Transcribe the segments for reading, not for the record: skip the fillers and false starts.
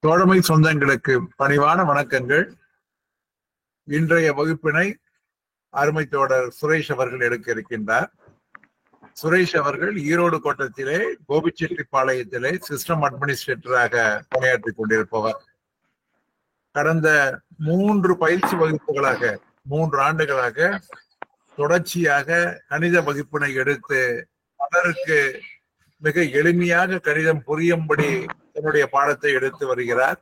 தோழமை சொந்தங்களுக்கு பணிவான வணக்கங்கள். இன்றைய வகுப்பினை அருமை தோழர் சுரேஷ் அவர்கள் எடுக்க இருக்கின்றார். சுரேஷ் அவர்கள் ஈரோடு கோட்டத்திலே கோபிச்செட்டிப்பாளையத்திலே சிஸ்டம் அட்மினிஸ்ட்ரேட்டராக பணியாற்றிக் கொண்டிருப்பவர். கடந்த 3 பயிற்சி வகுப்புகளாக 3 ஆண்டுகளாக தொடர்ச்சியாக கணித வகுப்பினை எடுத்து பலருக்கு மிக எளிமையாக கணிதம் புரியும்படி தன்னுடைய பாடத்தை எடுத்து வருகிறார்.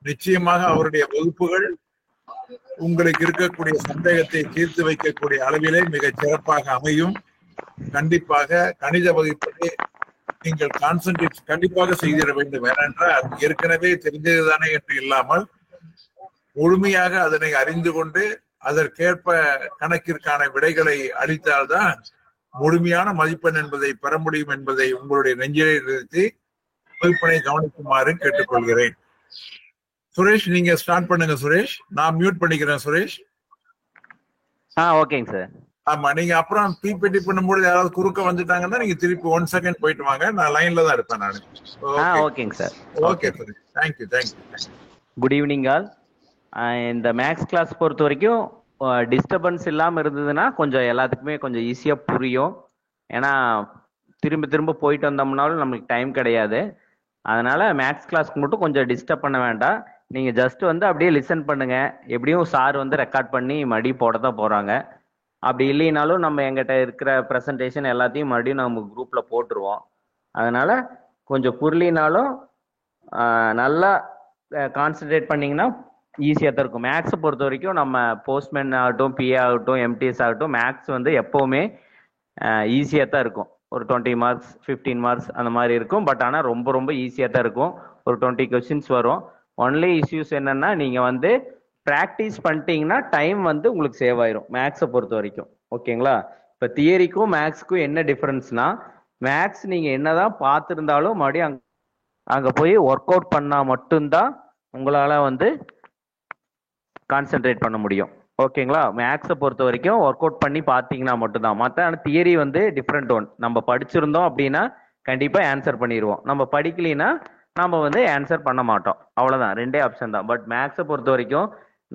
நிச்சயமாக அவருடைய வகுப்புகள் உங்களுக்கு இருக்கக்கூடிய சந்தேகத்தை தீர்த்து வைக்கக்கூடிய அளவிலே மிக சிறப்பாக அமையும். கண்டிப்பாக கணித வகுப்பிலே நீங்கள் கான்சென்ட்ரேட் கண்டிப்பாக செய்திட வேண்டும். ஏனென்றால் ஏற்கனவே தெரிந்ததுதானே என்று இல்லாமல் முழுமையாக அதனை அறிந்து கொண்டு அதற்கேற்ப கணக்கிற்கான விடைகளை அளித்தால்தான் முழுமையான மதிப்பெண் என்பதை பெற முடியும் என்பதை உங்களுடைய நெஞ்சிலே நிறுத்தி வகுப்பினை கவனிக்குமாறு கேட்டுக்கொள்கிறேன். சுரேஷ், நீங்க ஸ்டார்ட் பண்ணுங்க. சுரேஷ், நான் மியூட் பண்ணிக்கிறேன். சுரேஷ், ஓகேங்க சார். ஆமா, நீங்க அப்புறம் பிபிடி பண்ணும்போது யாராவது குறுக்க வந்துட்டாங்கன்னா நீங்க திருப்பி 1 செகண்ட் போயிட்டு வாங்க. நான் லைன்ல தான் இருப்பேன் நான். ஓகேங்க sir. Okay Suresh, thank you. Good evening all. இந்த மேக்ஸ் கிளாஸ் பொறுத்த வரைக்கும் டிஸ்டர்பன்ஸ் இல்லாமல் இருந்ததுன்னா கொஞ்சம் எல்லாத்துக்குமே கொஞ்சம் ஈஸியாக புரியும். ஏன்னா திரும்ப திரும்ப போயிட்டு வந்தோம்னாலும் நம்மளுக்கு டைம் கிடையாது. அதனால மேக்ஸ் கிளாஸ்க்கு மட்டும் கொஞ்சம் டிஸ்டர்ப் பண்ண வேண்டாம். நீங்கள் ஜஸ்ட் வந்து அப்படியே லிசன் பண்ணுங்க. எப்படியும் சார் வந்து ரெக்கார்ட் பண்ணி மறுபடியும் போட தான் போகிறாங்க. அப்படி இல்லைனாலும் நம்ம எங்கிட்ட இருக்கிற ப்ரெசன்டேஷன் எல்லாத்தையும் மறுபடியும் நம்ம குரூப்பில் போட்டுருவோம். அதனால கொஞ்சம் புரியலினாலும் நல்லா கான்சன்ட்ரேட் பண்ணிங்கன்னா ஈஸியாக தான் இருக்கும். மேக்ஸை பொறுத்த வரைக்கும் நம்ம போஸ்ட்மேன் ஆகட்டும், பிஏ ஆகட்டும், எம்டிஎஸ் ஆகட்டும், மேக்ஸ் வந்து எப்போவுமே ஈஸியாக தான் இருக்கும். ஒரு 20 மார்க்ஸ் 15 மார்க்ஸ் அந்த மாதிரி இருக்கும். பட் ஆனால் ரொம்ப ரொம்ப ஈஸியாக தான் இருக்கும். ஒரு 20 கொஸ்டின்ஸ் வரும். ஒன்லி இஷ்யூஸ் என்னன்னா நீங்கள் வந்து ப்ராக்டிஸ் பண்ணிட்டீங்கன்னா டைம் வந்து உங்களுக்கு சேவ் ஆயிரும் மேக்ஸை பொறுத்த வரைக்கும். ஓகேங்களா? இப்போ தியரிக்கும் மேக்ஸுக்கும் என்ன டிஃப்ரென்ஸ்னா, மேக்ஸ் நீங்கள் என்னதான் பார்த்துருந்தாலும் மறுபடியும் அங்கே போய் ஒர்க் அவுட் பண்ணால் மட்டும்தான் உங்களால் வந்து கான்சென்ட்ரேட் பண்ண முடியும். ஓகேங்களா? மேக்ஸை பொறுத்த வரைக்கும் ஒர்க் அவுட் பண்ணி பார்த்தீங்கன்னா மட்டும்தான். மற்ற தியரி வந்து டிஃப்ரெண்ட் ஒன். நம்ம படிச்சிருந்தோம் அப்படின்னா கண்டிப்பாக ஆன்சர் பண்ணிடுவோம். நம்ம படிக்கலைன்னா நம்ம வந்து ஆன்சர் பண்ண மாட்டோம். அவ்வளோதான், 2 ஆப்ஷன் தான். பட் மேக்ஸை பொறுத்த வரைக்கும்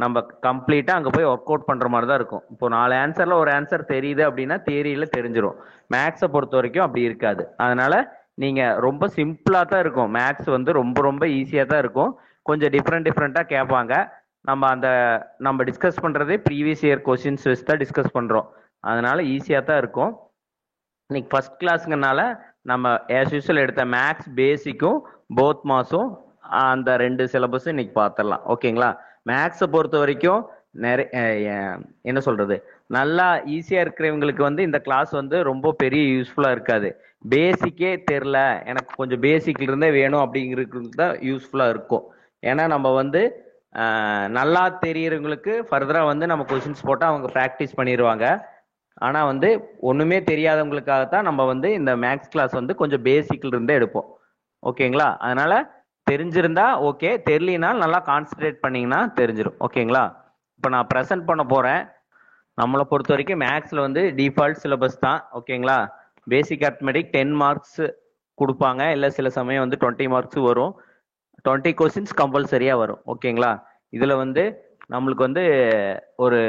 நம்ம கம்ப்ளீட்டாக அங்கே போய் ஒர்க் அவுட் பண்ணுற மாதிரி தான் இருக்கும். இப்போ 4 ஆன்சரில் ஒரு ஆன்சர் தெரியுது அப்படின்னா தியரியில் தெரிஞ்சிடும். மேக்ஸை பொறுத்த வரைக்கும் அப்படி இருக்காது. அதனால நீங்கள் ரொம்ப சிம்பிளாக தான் இருக்கும். மேக்ஸ் வந்து ரொம்ப ரொம்ப ஈஸியாக தான் இருக்கும். கொஞ்சம் டிஃப்ரெண்ட்டாக கேட்பாங்க. நம்ம டிஸ்கஸ் பண்ணுறதே ப்ரீவியஸ் இயர் கொஸ்டின்ஸ் வச்சு தான் டிஸ்கஸ் பண்ணுறோம். அதனால ஈஸியாக தான் இருக்கும். இன்னைக்கு ஃபர்ஸ்ட் கிளாஸுங்கனால நம்ம ஆஸ் யூஸ்வல் எடுத்த மேக்ஸ் பேசிக்கும் போத் மாஸும் அந்த 2 சிலபஸும் இன்னைக்கு பார்த்துடலாம். ஓகேங்களா? மேக்ஸை பொறுத்த வரைக்கும் என்ன சொல்றது, நல்லா ஈஸியாக இருக்கிறவங்களுக்கு வந்து இந்த கிளாஸ் வந்து ரொம்ப பெரிய யூஸ்ஃபுல்லாக இருக்காது. பேசிக்கே தெரில, எனக்கு கொஞ்சம் பேசிக்ல இருந்தே வேணும் அப்படிங்கிறதுக்கு தான் யூஸ்ஃபுல்லாக இருக்கும். ஏன்னா நம்ம வந்து நல்லா தெரியறவங்களுக்கு ஃபர்தராக வந்து நம்ம கொஸ்டின்ஸ் போட்டால் அவங்க ப்ராக்டிஸ் பண்ணிடுவாங்க. ஆனால் வந்து ஒன்றுமே தெரியாதவங்களுக்காகத்தான் நம்ம வந்து இந்த மேக்ஸ் கிளாஸ் வந்து கொஞ்சம் பேசிக்ல இருந்தே எடுப்போம். ஓகேங்களா? அதனால தெரிஞ்சிருந்தா ஓகே, தெரியலினால் நல்லா கான்சன்ட்ரேட் பண்ணிங்கன்னா தெரிஞ்சிடும். ஓகேங்களா? இப்போ நான் ப்ரெசென்ட் பண்ண போகிறேன். நம்மளை பொறுத்த வரைக்கும் மேக்ஸில் வந்து டிஃபால்ட் சிலபஸ் தான். ஓகேங்களா? பேசிக் அரித்மெட்டிக் 10 மார்க்ஸ் கொடுப்பாங்க. இல்லை சில சமயம் வந்து 20 மார்க்ஸ் வரும். 20 கொஸ்டின்ஸ் கம்பல்சரியாக வரும். ஓகேங்களா? இதில் வந்து நம்மளுக்கு வந்து ஒரு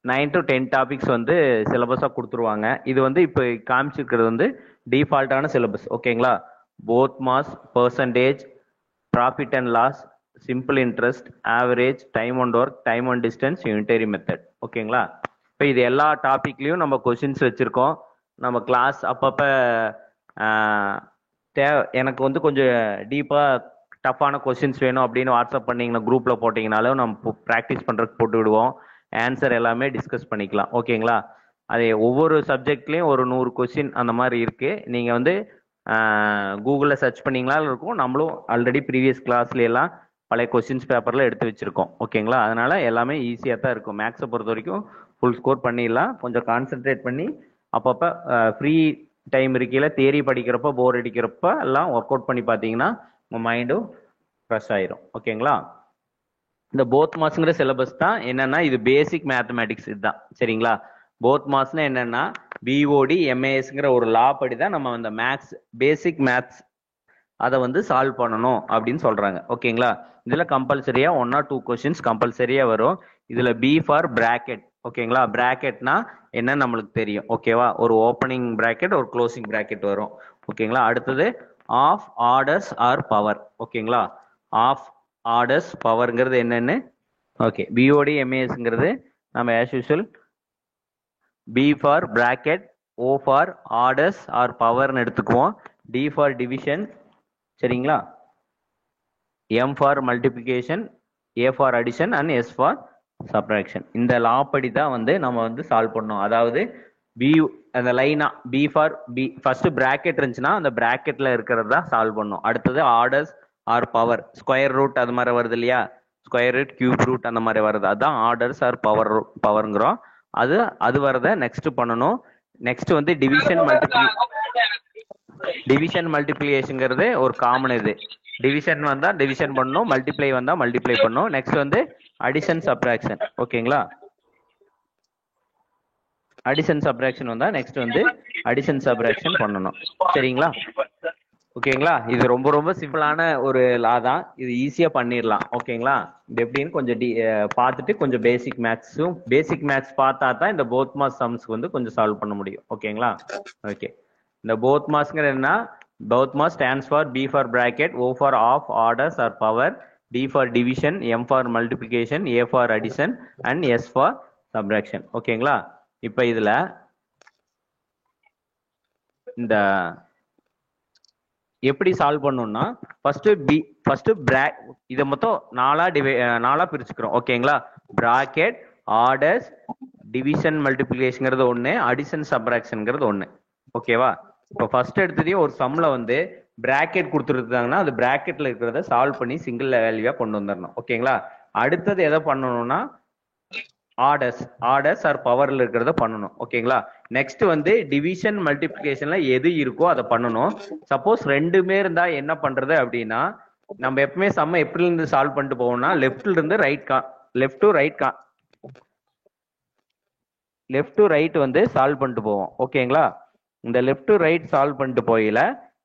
9 to 10 டாபிக்ஸ் வந்து சிலபஸாக கொடுத்துருவாங்க. இது வந்து இப்போ காமிச்சிருக்கிறது வந்து டிஃபால்ட்டான சிலபஸ். ஓகேங்களா? Both maths, percentage, profit and loss, simple interest, average, time and work, time and distance, unitary method. ஓகேங்களா? இப்போ இது எல்லா டாபிக்லையும் நம்ம கொஸ்டின்ஸ் வச்சுருக்கோம். நம்ம கிளாஸ் அப்பப்போ எனக்கு வந்து கொஞ்சம் டீப்பாக டஃப்பான கொஸ்டின்ஸ் வேணும் அப்படின்னு வாட்ஸ்அப் பண்ணிங்கன்னா குரூப்பில் போட்டிங்கனாலும் நம்ம ப்ராக்டிஸ் பண்ணுறதுக்கு போட்டு விடுவோம். ஆன்சர் எல்லாமே டிஸ்கஸ் பண்ணிக்கலாம். ஓகேங்களா? அதே ஒவ்வொரு சப்ஜெக்ட்லேயும் ஒரு 100 கொஸ்டின் அந்த மாதிரி இருக்குது. நீங்கள் வந்து கூகுளில் சர்ச் பண்ணிங்களாலும் இருக்கும். நம்மளும் ஆல்ரெடி ப்ரீவியஸ் கிளாஸ்லாம் பழைய கொஸ்டின்ஸ் பேப்பரில் எடுத்து வச்சுருக்கோம். ஓகேங்களா? அதனால் எல்லாமே ஈஸியாக தான் இருக்கும். மேக்ஸை பொறுத்த வரைக்கும் ஃபுல் ஸ்கோர் பண்ணிடலாம். கொஞ்சம் கான்சென்ட்ரேட் பண்ணி அப்பப்போ ஃப்ரீ டைம் இருக்கையில் தியரி படிக்கிறப்ப போர் அடிக்கிறப்ப எல்லாம் ஒர்க் அவுட் பண்ணி பார்த்தீங்கன்னா உங்கள் மைண்டும் ஃப்ரெஷ் ஆயிரும். ஓகேங்களா? இந்த போத் மாஸ்ங்கிற சிலபஸ் தான் என்னன்னா, இது பேசிக் மேத்தமேட்டிக்ஸ் இதுதான். சரிங்களா? போத் மாஸ்னா என்னன்னா, பிஓடி எம்ஏஎஸ்ங்கிற ஒரு லா படி தான் நம்ம அந்த மேக்ஸ் பேசிக் மேத்ஸ் அதை வந்து சால்வ் பண்ணணும் அப்படின்னு சொல்றாங்க. ஓகேங்களா? இதுல கம்பல்சரியா 1 or 2 கொஸ்டின்ஸ் கம்பல்சரியா வரும். இதுல பி ஃபார் பிராக்கெட். ஓகேங்களா? பிராக்கெட்னா என்ன நம்மளுக்கு தெரியும். ஓகேவா? ஒரு ஓப்பனிங் பிராக்கெட் ஒரு க்ளோசிங் பிராக்கெட் வரும். ஓகேங்களா? அடுத்தது ஆஃப் ஆர்டர்ஸ் ஆர் பவர். ஓகேங்களா? ஆஃப் ஆர்டர்ஸ் பவர்ங்கிறது என்னன்னு ஓகே பிஓடி எம்ஏஎஸ்ங்கிறது நம்ம as usual B for bracket, O for orders or பவர்னு எடுத்துக்குவோம். டி ஃபார் டிவிஷன், சரிங்களா? M for multiplication, A for addition and S for subtraction. இந்த லா படி தான் வந்து நம்ம வந்து சால்வ் பண்ணோம். அதாவது பி அந்த லைனா B for B first bracket இருந்துச்சுன்னா அந்த பிராக்கெட்ல இருக்கிறது தான் சால்வ் பண்ணோம். அடுத்தது orders or power, square root அது மாதிரி வருது இல்லையா, ஸ்கொயர் ரூட் கியூப் ரூட் அந்த மாதிரி வருது, அதுதான் ஆர்டர்ஸ் ஆர் பவர்ங்கிறோம். அது வரத நெக்ஸ்ட் பண்ணணும். நெக்ஸ்ட் வந்து டிவிஷன் மல்டிப்ளிகேஷன்ங்கிறது ஒரு காமன். இது டிவிஷன் வந்தா டிவிஷன் பண்ணணும், மல்டிப்ளை வந்தா மல்டிப்ளை பண்ணணும். நெக்ஸ்ட் வந்து அடிஷன் சப்ராக்ஷன். ஓகேங்களா? அடிஷன் சப்ராக்ஷன் வந்தா நெக்ஸ்ட் வந்து அடிஷன் சப்ராக்ஷன் பண்ணணும். சரிங்களா? ஓகேங்களா? இது ரொம்ப ரொம்ப சிம்பிளான ஒரு லா தான். இது ஈஸியா பண்ணிடலாம். ஓகேங்களா? இது எப்படின்னு கொஞ்சம் பார்த்துட்டு கொஞ்சம் பேசிக் மேக்ஸ் பார்த்தா தான் இந்த போத் மாஸ் சம்ஸ்க்கு வந்து கொஞ்சம் சால்வ் பண்ண முடியும். ஓகேங்களா? ஓகே, இந்த போத் மாஸ்ங்கிற என்ன, both mass stands for B for bracket, O for off, orders or power, D for division, M for multiplication, A for addition and S for subtraction. ஓகேங்களா? இப்ப இதுல இந்த எப்படி சால்வ் பண்ணணும்னா ஃபர்ஸ்ட் இதை மொத்தம் நாலா பிரிச்சுக்கிறோம். ஓகேங்களா? பிராக்கெட், ஆர்டர்ஸ், டிவிஷன் மல்டிப்ளிகேஷன்ங்கிறது ஒண்ணு, அடிஷன் சப்ராக்ஷன்ங்கிறது ஒண்ணு. ஓகேவா? இப்போ ஃபர்ஸ்ட் எடுத்ததையும் ஒரு சம்ல வந்து பிராக்கெட் கொடுத்துருக்காங்கன்னா அது பிராக்கெட்ல இருக்கிறத சால்வ் பண்ணி சிங்கிள் வேல்யூவா கொண்டு வந்துடணும். ஓகேங்களா? அடுத்தது எதை பண்ணணும்னா ஆர்டர்ஸ் ஆர் பவர்ல இருக்கிறத பண்ணணும். ஓகேங்களா? நெக்ஸ்ட் வந்து டிவிஷன் மல்டிப்ளிகேஷன்ல எது இருக்கோ அதை பண்ணணும். சப்போஸ் ரெண்டுமே இருந்தா என்ன பண்றது அப்படின்னா, நம்ம எப்பவுமே சம்ம எப்படி இருந்து சால்வ் பண்ணிட்டு போவோம்னா லெஃப்ட்ல இருந்து லெஃப்ட் டு ரைட் வந்து சால்வ் பண்ணிட்டு போவோம். ஓகேங்களா? இந்த லெஃப்ட் டு ரைட் சால்வ் பண்ணிட்டு போயில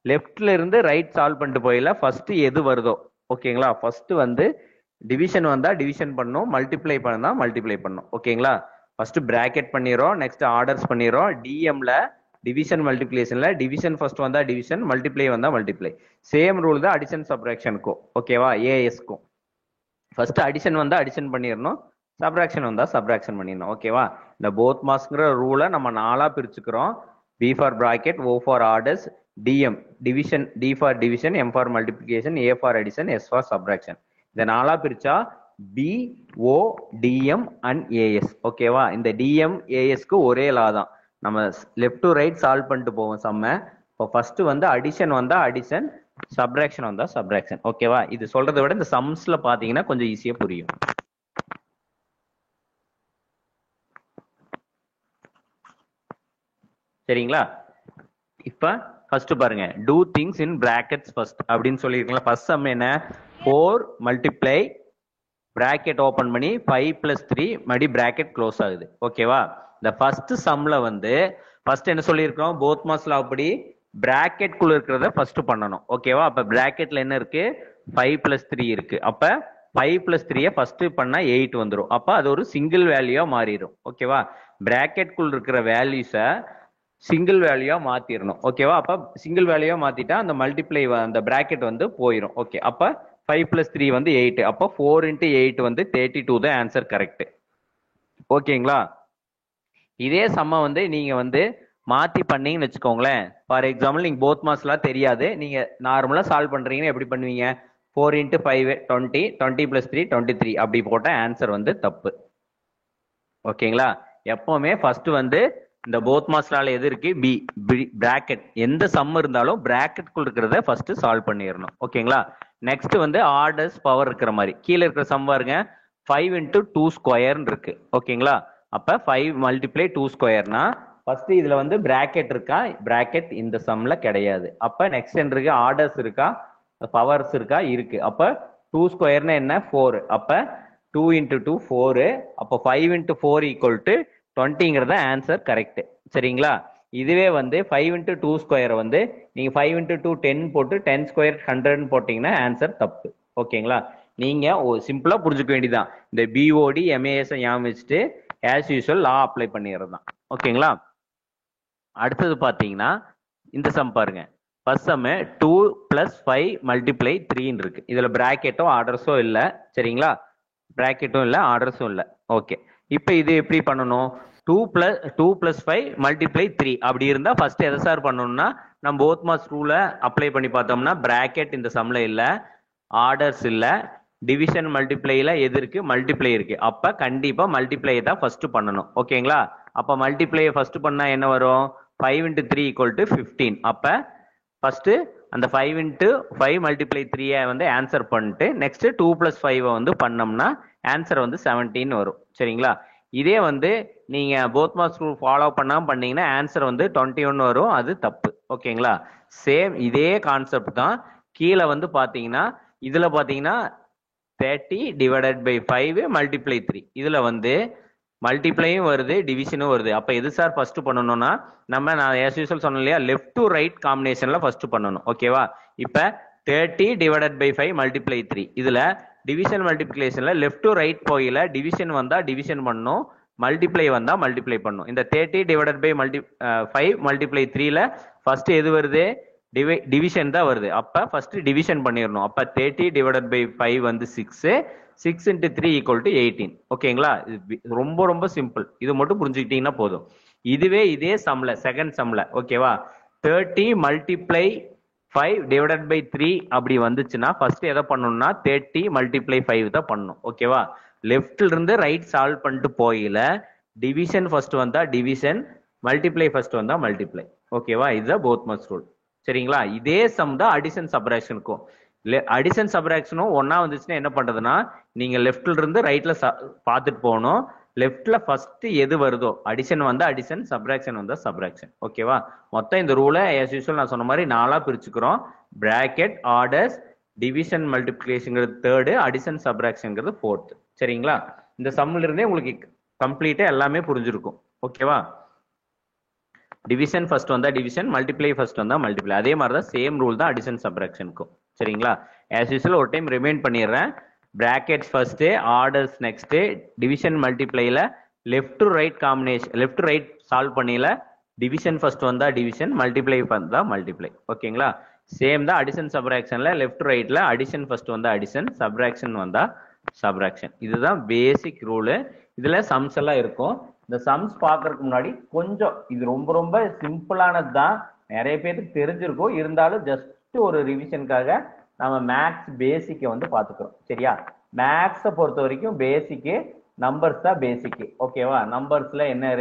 லெஃப்ட்ல இருந்து ரைட் சால்வ் பண்ணிட்டு போயில ஃபர்ஸ்ட் எது வருதோ. ஓகேங்களா? ஃபர்ஸ்ட் வந்து டிவிஷன் வந்தா டிவிஷன் பண்ணும், மல்டிப்ளை பண்ணா மல்டிப்ளை பண்ணும். ஓகேங்களா? ஃபர்ஸ்ட் பிராக்கெட் பண்ணிரோம், நெக்ஸ்ட் ஆர்டர்ஸ் பண்ணிரோம். டிஎம்ல டிவிஷன் மல்டிப்ளிகேஷன்ல டிவிஷன் ஃபர்ஸ்ட் வந்தா டிவிஷன், மல்டிப்ளை வந்தா மல்டிப்ளை. சேம் ரூல் தான் அடிஷன் சப்ராக்ஷனுக்கும். ஓகேவா? ஏஎஸ்க்கும் ஃபர்ஸ்ட் அடிஷன் வந்தா அடிஷன் பண்ணிடணும், சப்ராக்ஷன் வந்தா சப்ராக்ஷன் பண்ணிடணும். ஓகேவா? இந்த போத் மாஸ்ங்கிற ரூலை நம்ம நாலா பிரிச்சுக்கிறோம். B for bracket, O for orders, DM division, D for division, M for multiplication, A for addition, S for subtraction. இந்த நாலா பிரிச்சா B, O, DM and AS. ஓகேவா? இந்த DM, ASக்கு ஒரே லா தான். நம்ம லெஃப்ட் டு ரைட் சால்வ் பண்ணிட்டு போவோம் சம்ம. இப்போ ஃபர்ஸ்ட் வந்து அடிஷன் வந்தா அடிஷன், சப்ராக்ஷன் வந்தா சப்ராக்ஷன். ஓகேவா? இது சொல்றதை விட இந்த சம்ஸ்ல பாத்தீங்கன்னா கொஞ்சம் ஈஸியா புரியும். சரிங்களா? இப்ப ஃபர்ஸ்ட் பாருங்க, two things in brackets first அப்படின்னு சொல்லிருக்கீங்களா. ஃபர்ஸ்ட் சம் என்ன, 4 மல்டிப்ளை பிராக்கெட் ஓபன் பண்ணி 5 + 3 மறுபடி பிராக்கெட் க்ளோஸ் ஆகுது. ஓகேவா? இந்த ஃபர்ஸ்ட் சம்ல வந்து ஃபர்ஸ்ட் என்ன சொல்லியிருக்கோம், போத் மாஸ் லா படி பிராக்கெட் குள்ள இருக்கிறத ஃபர்ஸ்ட் பண்ணணும். ஓகேவா? அப்ப பிராக்கெட்ல என்ன இருக்கு, 5 + 3 இருக்கு. அப்ப 5 + 3 ஃபர்ஸ்ட் பண்ணா 8 வந்துடும். அப்ப அது ஒரு சிங்கிள் வேல்யூவா மாறிடும். ஓகேவா? பிராக்கெட் குள்ள இருக்கிற வேல்யூஸை சிங்கிள் வேல்யூவா மாத்திரணும். ஓகேவா? அப்ப சிங்கிள் வேல்யூவா மாத்திட்டா அந்த மல்டிப்ளை அந்த பிராக்கெட் வந்து போயிடும். ஓகே, அப்ப 5 + 3 வந்து 8. அப்ப 4 × 8 வந்து 32 தான் ஆன்சர் கரெக்ட். ஓகேங்களா? இதே சம்ம வந்து நீங்க வந்து மாத்தி பண்ணீங்கன்னு வச்சுக்கோங்களேன். ஃபார் எக்ஸாம்பிள் நீங்க போத் மாஸ்லாம் தெரியாது, நீங்க நார்மலா சால்வ் பண்றீங்கன்னு எப்படி பண்ணுவீங்க, 4 × 5 20, 20 + 3 23 அப்படி போட்ட ஆன்சர் வந்து தப்பு. ஓகேங்களா? எப்பவுமே ஃபர்ஸ்ட் வந்து இந்த போத் மாஸ்லால எது இருக்கு, பி பிராக்கெட், எந்த சம் இருந்தாலும் பிராக்கெட் குள்ள இருக்கிறத ஃபர்ஸ்ட் சால்வ் பண்ணிடணும். ஓகேங்களா? நெக்ஸ்ட் வந்து ஆர்டர்ஸ் பவர் இருக்கிற மாதிரி கீழே இருக்கிற சம் பாருங்க, 5 × 2 ஸ்கொயர்னு இருக்கு. ஓகேங்களா? அப்ப 5 மல்டிப்ளை 2 ஸ்கொயர்னா ஃபர்ஸ்ட் இதுல வந்து பிராக்கெட் இருக்கா, பிராக்கெட் இந்த சம்ல கிடையாது. அப்ப நெக்ஸ்ட் என்ன இருக்கு, ஆர்டர்ஸ் இருக்கா, பவர்ஸ் இருக்கா, இருக்கு. அப்ப 2 ஸ்கொயர்னா என்ன, 4. அப்ப 2 × 2 4. அப்ப 5 × 4 = 20ங்கிறத ஆன்சர் கரெக்ட். சரிங்களா? இதுவே வந்து 5 இன்ட்டு 2 ஸ்கொயர் வந்து நீங்க 5 இன்ட்டு 2 10 போட்டு 10 ஸ்கொயர் 100 போட்டீங்கன்னா ஆன்சர் தப்பு. ஓகேங்களா? நீங்க சிம்பிளா புரிஞ்சுக்க வேண்டியதான். இந்த பிஓடி எம்ஏஎஸ் ஞாபகம் வச்சுட்டு ஆஸ் யூஸ்வல் லா அப்ளை பண்ணிடுறது தான். ஓகேங்களா? அடுத்தது பாத்தீங்கன்னா இந்த சம் பாருங்க. ஃபர்ஸ்ட் சம் 2 பிளஸ் 5 மல்டிப்ளை 3 இருக்கு. இதுல பிராக்கெட்டோ ஆர்டர்ஸோ இல்ல. சரிங்களா? பிராக்கெட்டும் இல்ல ஆர்டர்ஸும் இல்ல. ஓகே. இப்போ இது எப்படி பண்ணணும்? 2 பிளஸ் 5 மல்டிப்ளை 3 அப்படி இருந்தா ஃபர்ஸ்ட் எதை சார் பண்ணணும்னா நம்ம போத் மாஸ் ரூல அப்ளை பண்ணி பார்த்தோம்னா பிராக்கெட் இந்த சம்ல இல்ல, ஆர்டர்ஸ் இல்ல, டிவிஷன் மல்டிப்ளைல எது இருக்கு? மல்டிப்ளை இருக்கு. அப்ப கண்டிப்பா மல்டிப்ளை தான் ஃபர்ஸ்ட் பண்ணணும். ஓகேங்களா? அப்ப மல்டிப்ளை ஃபர்ஸ்ட் பண்ணா என்ன வரும்? 5 இன்ட்டு 3 ஈக்குவல் டு 15. அப்ப ஃபர்ஸ்ட் அந்த 5 இன்ட்டு 5 மல்டிப்ளை 3 வந்து ஆன்சர் பண்ணிட்டு நெக்ஸ்ட் 2 பிளஸ் 5 வந்து பண்ணோம்னா ஆன்சர் வந்து 17 வரும். சரிங்களா? இதே வந்து நீங்க போத் மாஸ் ரூல் ஃபாலோ பண்ணாம பண்ணீங்கன்னா ஆன்சர் வந்து 21 வரும். அது தப்பு. ஓகேங்களா? சேம் இதே கான்செப்ட் தான் கீழே வந்து பாத்தீங்கன்னா இதுல பாத்தீங்கன்னா 30 டிவைடட் பை 5 மல்டிப்ளை 3. இதுல வந்து மல்டிப்ளையும் வருது டிவிஷனும் வருது. அப்ப எது சார் ஃபர்ஸ்ட் பண்ணணும்னா நான் as usual சொன்னேன் இல்லையா, லெஃப்ட் டு ரைட் காம்பினேஷன்ல ஃபர்ஸ்ட் பண்ணணும். ஓகேவா? இப்ப 30 டிவைடட் பை 5 மல்டிப்ளை 3. இதுல டிவிஷன் மல்டிப்ளிகேஷன்ல லெஃப்ட் டு ரைட் போயில டிவிஷன் வந்தா டிவிஷன் பண்ணணும், மல்டிப்ளை வந்தா மல்டிப்ளை பண்ணும். இந்த 30 டிவைடட் பை 5 மல்டிப்ளை 3ல ஃபர்ஸ்ட் எது வருது? டிவிஷன் தான் வருது. அப்ப ஃபர்ஸ்ட் டிவிஷன் பண்ணிடணும். அப்ப 30 டிவைடட் பை 5 வந்து 6, 6 இன்ட்டு 3 ஈக்குவல் டு 18. ஓகேங்களா? ரொம்ப ரொம்ப சிம்பிள். இது மட்டும் புரிஞ்சுக்கிட்டீங்கன்னா போதும். இதுவே இதே சம்ல செகண்ட் சம்ல ஓகேவா 30 மல்டிப்ளை 5 டிவைடட் பை 3 அப்படி வந்துச்சுன்னா ஃபர்ஸ்ட் எதை பண்ணணும்னா 30 மல்டிப்ளை 5 தான் பண்ணணும். ஓகேவா? லெஃப்ட்ல இருந்து ரைட் சால்வ் பண்ணிட்டு போயில டிவிஷன் ஃபர்ஸ்ட் வந்தா டிவிஷன், மல்டிப்ளை ஃபர்ஸ்ட் வந்தா மல்டிப்ளை. ஓகேவா? இதுதான் போத் மஸ்ட் ரூல். சரிங்களா? இதே சம் தான் அடிஷன் சப்ராக்ஷனுக்கும். அடிஷன் சப்ராக்ஷனும் ஒன்னா வந்துச்சுன்னா என்ன பண்றதுன்னா நீங்க லெஃப்ட்ல இருந்து ரைட்ல பார்த்துட்டு போகணும். லெஃப்ட்ல ஃபர்ஸ்ட் எது வருதோ அடிஷன் வந்தா அடிஷன், சப்ராக்ஷன் வந்தா சப்ராக்ஷன். ஓகேவா? மொத்தம் இந்த ரூலை as usual நான் சொன்ன மாதிரி நாலா பிரிச்சுக்கிறோம். பிராக்கெட், ஆர்டர்ஸ், டிவிஷன் மல்டிப்ளிகேஷன்ங்கிறது தேர்டு, அடிஷன் சப்ராக்ஷன்ங்கிறது ஃபோர்த். சரிங்களா? இந்த சம்ல இருந்தே உங்களுக்கு கம்ப்ளீட்டா எல்லாமே புரிஞ்சிருக்கும். ஓகேவா? டிவிஷன் ஃபர்ஸ்ட் வந்தா டிவிஷன், மல்டிப்ளை ஃபர்ஸ்ட் வந்தா மல்டிப்ளை. அதே மாதிரி தான் சேம் ரூல் தான் அடிஷன் சப்ராக்ஷனுக்கும். சரிங்களா? as usual ஒரு டைம் ரிமைண்ட் பண்ணிடுறேன். Brackets first, orders next, division மல்டிப்ளைல left to right combination, left to right solve பண்ணில டிவிஷன் ஃபர்ஸ்ட் வந்தா டிவிஷன், மல்டிப்ளை வந்தா மல்டிப்ளை. ஓகேங்களா? சேம் தான் அடிஷன் சப்ராக்ஷன்ல லெஃப்ட் டு ரைட்ல அடிஷன் ஃபர்ஸ்ட் வந்தா அடிஷன், சப்ராக்ஷன் வந்தா சப்ராக்ஷன். இதுதான் பேசிக் ரூலு. இதுல சம்ஸ் எல்லாம் இருக்கும். இந்த சம்ஸ் பாக்குறதுக்கு முன்னாடி கொஞ்சம் இது ரொம்ப ரொம்ப சிம்பிளானது தான், நிறைய பேருக்கு தெரிஞ்சிருக்கும். இருந்தாலும் ஜஸ்ட் ஒரு ரிவிஷனுக்காக நம்ம மேக்ஸ் பேசிக்கை வந்து பாத்துக்கிறோம். சரியா? மேக்ஸை பொறுத்த வரைக்கும் பேசிக்கு நம்பர்ஸ் தான் பேசிக்கு. ஓகேவா? நம்பர்ஸ்ல என்ன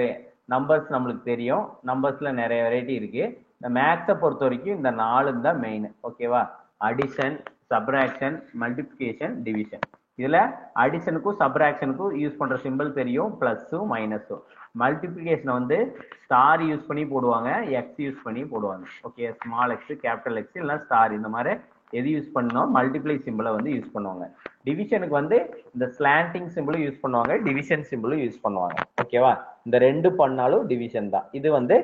நம்பர்ஸ் நம்மளுக்கு தெரியும். நம்பர்ஸ்ல நிறைய வெரைட்டி இருக்கு. இந்த மேக்ஸை பொறுத்த வரைக்கும் இந்த 4 தான் மெயின். ஓகேவா? Addition, subtraction, multiplication, division. இதுல அடிஷனுக்கும் சப்ராக்ஷனுக்கும் யூஸ் பண்ற சிம்பிள் தெரியும், பிளஸும் மைனஸும். மல்டிப்ளிகேஷன் வந்து ஸ்டார் யூஸ் பண்ணி போடுவாங்க, எக்ஸ் யூஸ் பண்ணி போடுவாங்க. Okay, small X, capital X இல்ல ஸ்டார், இந்த மாதிரி எது யூஸ் பண்ணோம் மல்டிப்ளை சிம்பிளை வந்து யூஸ் பண்ணுவாங்க. டிவிஷனுக்கு வந்து இந்த ஸ்லாண்டிங் சிம்பிளும் யூஸ் பண்ணுவாங்க, டிவிஷன் சிம்பிளும் யூஸ் பண்ணுவாங்க. ஓகேவா? இந்த ரெண்டு பண்ணாலும் டிவிஷன் தான். இது வந்து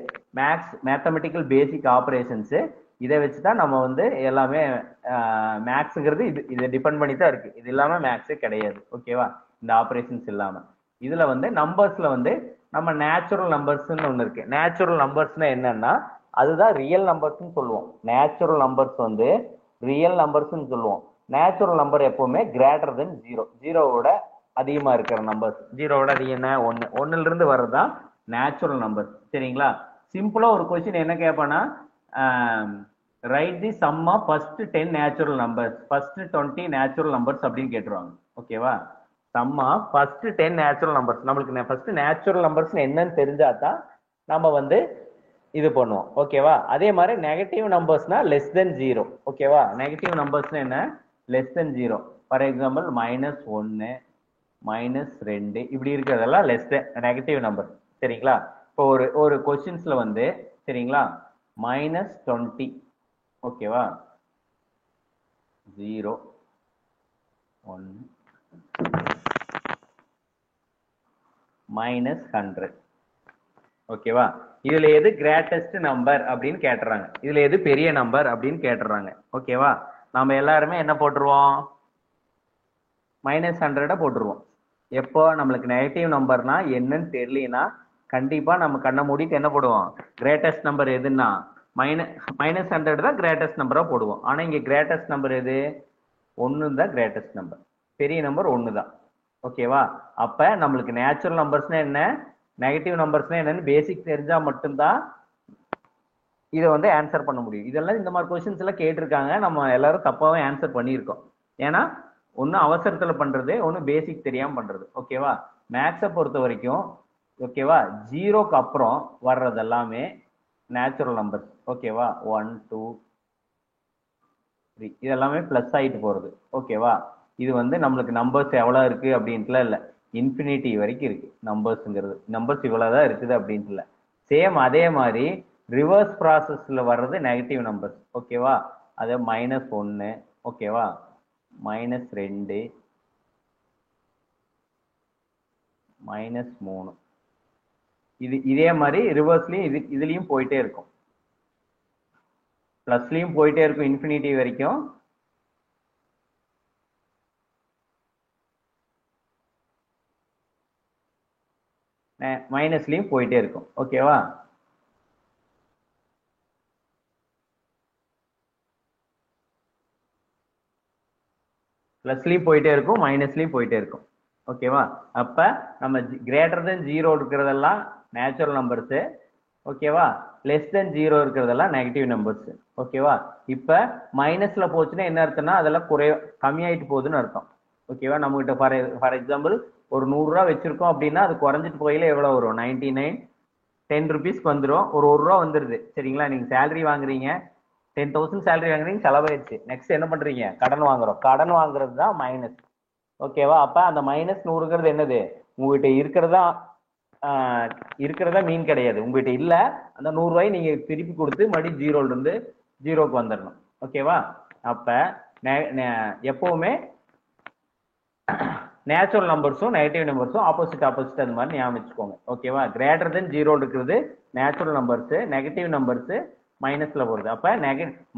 மேத்தமெட்டிக்கல் பேசிக் ஆபரேஷன்ஸ். இதை வச்சுதான் நம்ம வந்து எல்லாமே மேக்ஸுங்கிறது இதை டிபெண்ட் பண்ணி தான் இருக்கு. இது இல்லாம மேக்ஸே கிடையாது. ஓகேவா? இந்த ஆபரேஷன்ஸ் இல்லாம இதுல வந்து நம்பர்ஸ்ல வந்து நம்ம நேச்சுரல் நம்பர்ஸ்ன்னு ஒண்ணு இருக்கு. நேச்சுரல் நம்பர்ஸ்னா என்னன்னா அதுதான் ரியல் நம்பர்ஸ்ன்னு சொல்லுவோம். நேச்சுரல் நம்பர்ஸ் வந்து ரியல் நம்பர்ஸ்ன்னு சொல்லுவோம். நேச்சுரல் நம்பர் எப்பவுமே கிரேட்டர் தென் 0, ஜீரோவோட அதிகமா இருக்கிற நம்பர்ஸ். ஜீரோவோட அதிகம் என்ன? 1. 1ல இருந்து வர்றதுதான் நேச்சுரல் நம்பர்ஸ். சரிங்களா? சிம்பிளா ஒரு கொஸ்டின் என்ன கேட்பானா, write the sum of first 10 natural numbers, first 20 natural numbers அப்படின்னு கேட்டுருவாங்க. ஓகேவா? Sum of first 10 natural numbers. நம்மளுக்கு ஃபர்ஸ்ட் நேச்சுரல் நம்பர்ஸ் என்னன்னு தெரிஞ்சாதான் நம்ம வந்து இது பண்ணுவோம். ஓகேவா? அதே மாதிரி நெகட்டிவ் நம்பர்ஸ்னா லெஸ் தென் 0. ஓகேவா? நெகட்டிவ் நம்பர்ஸ்னா என்ன? Less than 0. ஃபார் எக்ஸாம்பிள் -1, -2 இப்படி இருக்கிறதெல்லாம் லெஸ் தென் நெகட்டிவ் நம்பர். சரிங்களா? இப்போ ஒரு கொஸ்டின்ஸ்ல வந்து சரிங்களா -20 ஓகேவா 0 1 -100 ஓகேவா? இதுல எது கிரேட்டஸ்ட் நம்பர் அப்படின்னு கேட்டுறாங்க, இதுல எது பெரிய நம்பர் அப்படின்னு கேட்டுறாங்க. ஓகேவா? நம்ம எல்லாருமே என்ன போட்டுருவோம், -100 போட்டுருவோம். எப்போ நம்மளுக்கு நெகட்டிவ் நம்பர்னா என்னன்னு தெரியலனா கண்டிப்பா நம்ம கண்ணை மூடிட்டு என்ன போடுவோம், கிரேட்டஸ்ட் நம்பர் எதுன்னா -100 தான் கிரேட்டஸ்ட் நம்பரா போடுவோம். ஆனா இங்க கிரேட்டஸ்ட் நம்பர் எது, 1 தான் கிரேட்டஸ்ட் நம்பர். பெரிய நம்பர் 1 தான். ஓகேவா? அப்ப நம்மளுக்கு நேச்சுரல் நம்பர்ஸ்னா என்ன, நெகட்டிவ் நம்பர்ஸ்னா என்னன்னு பேசிக் தெரிஞ்சா மட்டும்தான் இதை வந்து ஆன்சர் பண்ண முடியும். இதெல்லாம் இந்த மாதிரி கொஸ்டின்ஸ் எல்லாம் கேட்டிருக்காங்க, நம்ம எல்லாரும் தப்பாவே ஆன்சர் பண்ணியிருக்கோம். ஏன்னா ஒன்னு அவசரத்துல பண்றது, ஒன்னு பேசிக் தெரியாம பண்றது. ஓகேவா? மேக்ஸை பொறுத்த வரைக்கும் ஓகேவா, ஜீரோக்கு அப்புறம் வர்றது எல்லாமே நேச்சுரல் நம்பர்ஸ். ஓகேவா? 1 2 3 இதெல்லாமே பிளஸ் ஆயிட்டு போறது. ஓகேவா? இது வந்து நம்மளுக்கு நம்பர்ஸ் எவ்வளவு இருக்கு அப்படின்ட்டுலாம் இல்ல, இன்ஃபினிட்டி வரைக்கும் இருக்கு நம்பர்ஸ்ங்கிறது. நம்பர்ஸ் இவ்வளவுதான் இருக்குது அப்படின்ட்டு இல்ல. சேம் அதே மாதிரி ரிவர்ஸ் ப்ராசஸ்ல வர்றது நெகட்டிவ் நம்பர்ஸ். ஓகேவா? அது -1, ஓகேவா, -2, -3. இதே மாதிரி ரிவர்ஸ்லயும் இதுலயும் போயிட்டே இருக்கும், பிளஸ்லயும் போயிட்டே இருக்கும் இன்ஃபினிட்டி வரைக்கும், மைனஸ்லயும் போயிட்டே இருக்கும். ஓகேவா? பிளஸ்லயும் போயிட்டே இருக்கும், மைனஸ்லயும் போயிட்டே இருக்கும். ஓகேவா? அப்ப நம்ம கிரேட்டர் தென் 0 இருக்கிறதெல்லாம் நேச்சுரல் நம்பர்ஸ். ஓகேவா? லெஸ் தென் 0 இருக்கிறதெல்லாம் நெகட்டிவ் நம்பர்ஸ். ஓகேவா? இப்ப மைனஸ்ல போச்சுன்னா என்ன அர்த்தம்னா அதெல்லாம் கம்மியாயிட்டு போகுதுன்னு அர்த்தம். ஓகேவா? நம்ம கிட்ட ஃபார் எக்ஸாம்பிள் ஒரு 100 ரூபா வச்சிருக்கோம் அப்படின்னா அது குறைஞ்சிட்டு போயில எவ்வளவு வரும், 99 10 ருபீஸ்க்கு வந்துடும். ஒரு ரூபா வந்துருது. சரிங்களா? நீங்க சேலரி வாங்குறீங்க, 10,000 சேலரி வாங்குறீங்க, செலவாயிடுச்சு. நெக்ஸ்ட் என்ன பண்றீங்க, கடன் வாங்குறோம். கடன் வாங்குறது தான் மைனஸ். ஓகேவா? அப்ப அந்த -100ங்கிறது என்னது, உங்ககிட்ட இருக்கிறதா மீன் கிடையாது. உங்ககிட்ட இல்ல, அந்த 100 ரூபாய் நீங்க திருப்பி கொடுத்து மறுபடியும் ஜீரோல இருந்து ஜீரோக்கு வந்துடணும். ஓகேவா? அப்ப எப்பவுமே நேச்சுரல் நம்பர்ஸும் நெகட்டிவ் நம்பர்ஸும் ஆப்போசிட் அது மாதிரி ஞாபகம் வச்சுக்கோங்க. ஓகேவா? கிரேட்டர் தென் 0 இருக்கிறது நேச்சுரல் நம்பர்ஸ், நெகட்டிவ் நம்பர்ஸ் மைனஸ்ல போறது. அப்ப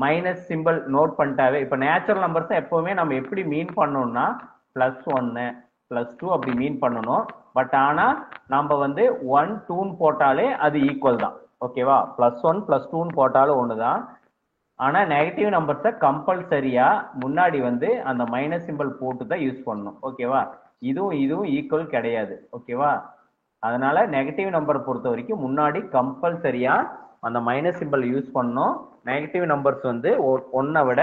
மைனஸ் சிம்பிள் நோட் பண்ணிட்டாவே, இப்ப நேச்சுரல் நம்பர்ஸ் எப்பவுமே நம்ம எப்படி மீன் பண்ணணும்னா +1 +2 அப்படி மீன் பண்ணணும். பட் ஆனா நம்ம வந்து 1 2 போட்டாலே அது ஈக்குவல் தான். ஓகேவா? +1 +2 போட்டாலும் ஒண்ணுதான். ஆனா நெகட்டிவ் நம்பர்ஸை கம்பல்சரியா முன்னாடி வந்து அந்த மைனஸ் சிம்பிள் போட்டு தான் யூஸ் பண்ணணும். ஓகேவா? இதுவும் ஈக்குவல் கிடையாது. ஓகேவா? அதனால நெகட்டிவ் நம்பர் பொறுத்த வரைக்கும் முன்னாடி கம்பல்சரியா அந்த மைனஸ் சிம்பிள் யூஸ் பண்ணணும். நெகட்டிவ் நம்பர்ஸ் வந்து 1 விட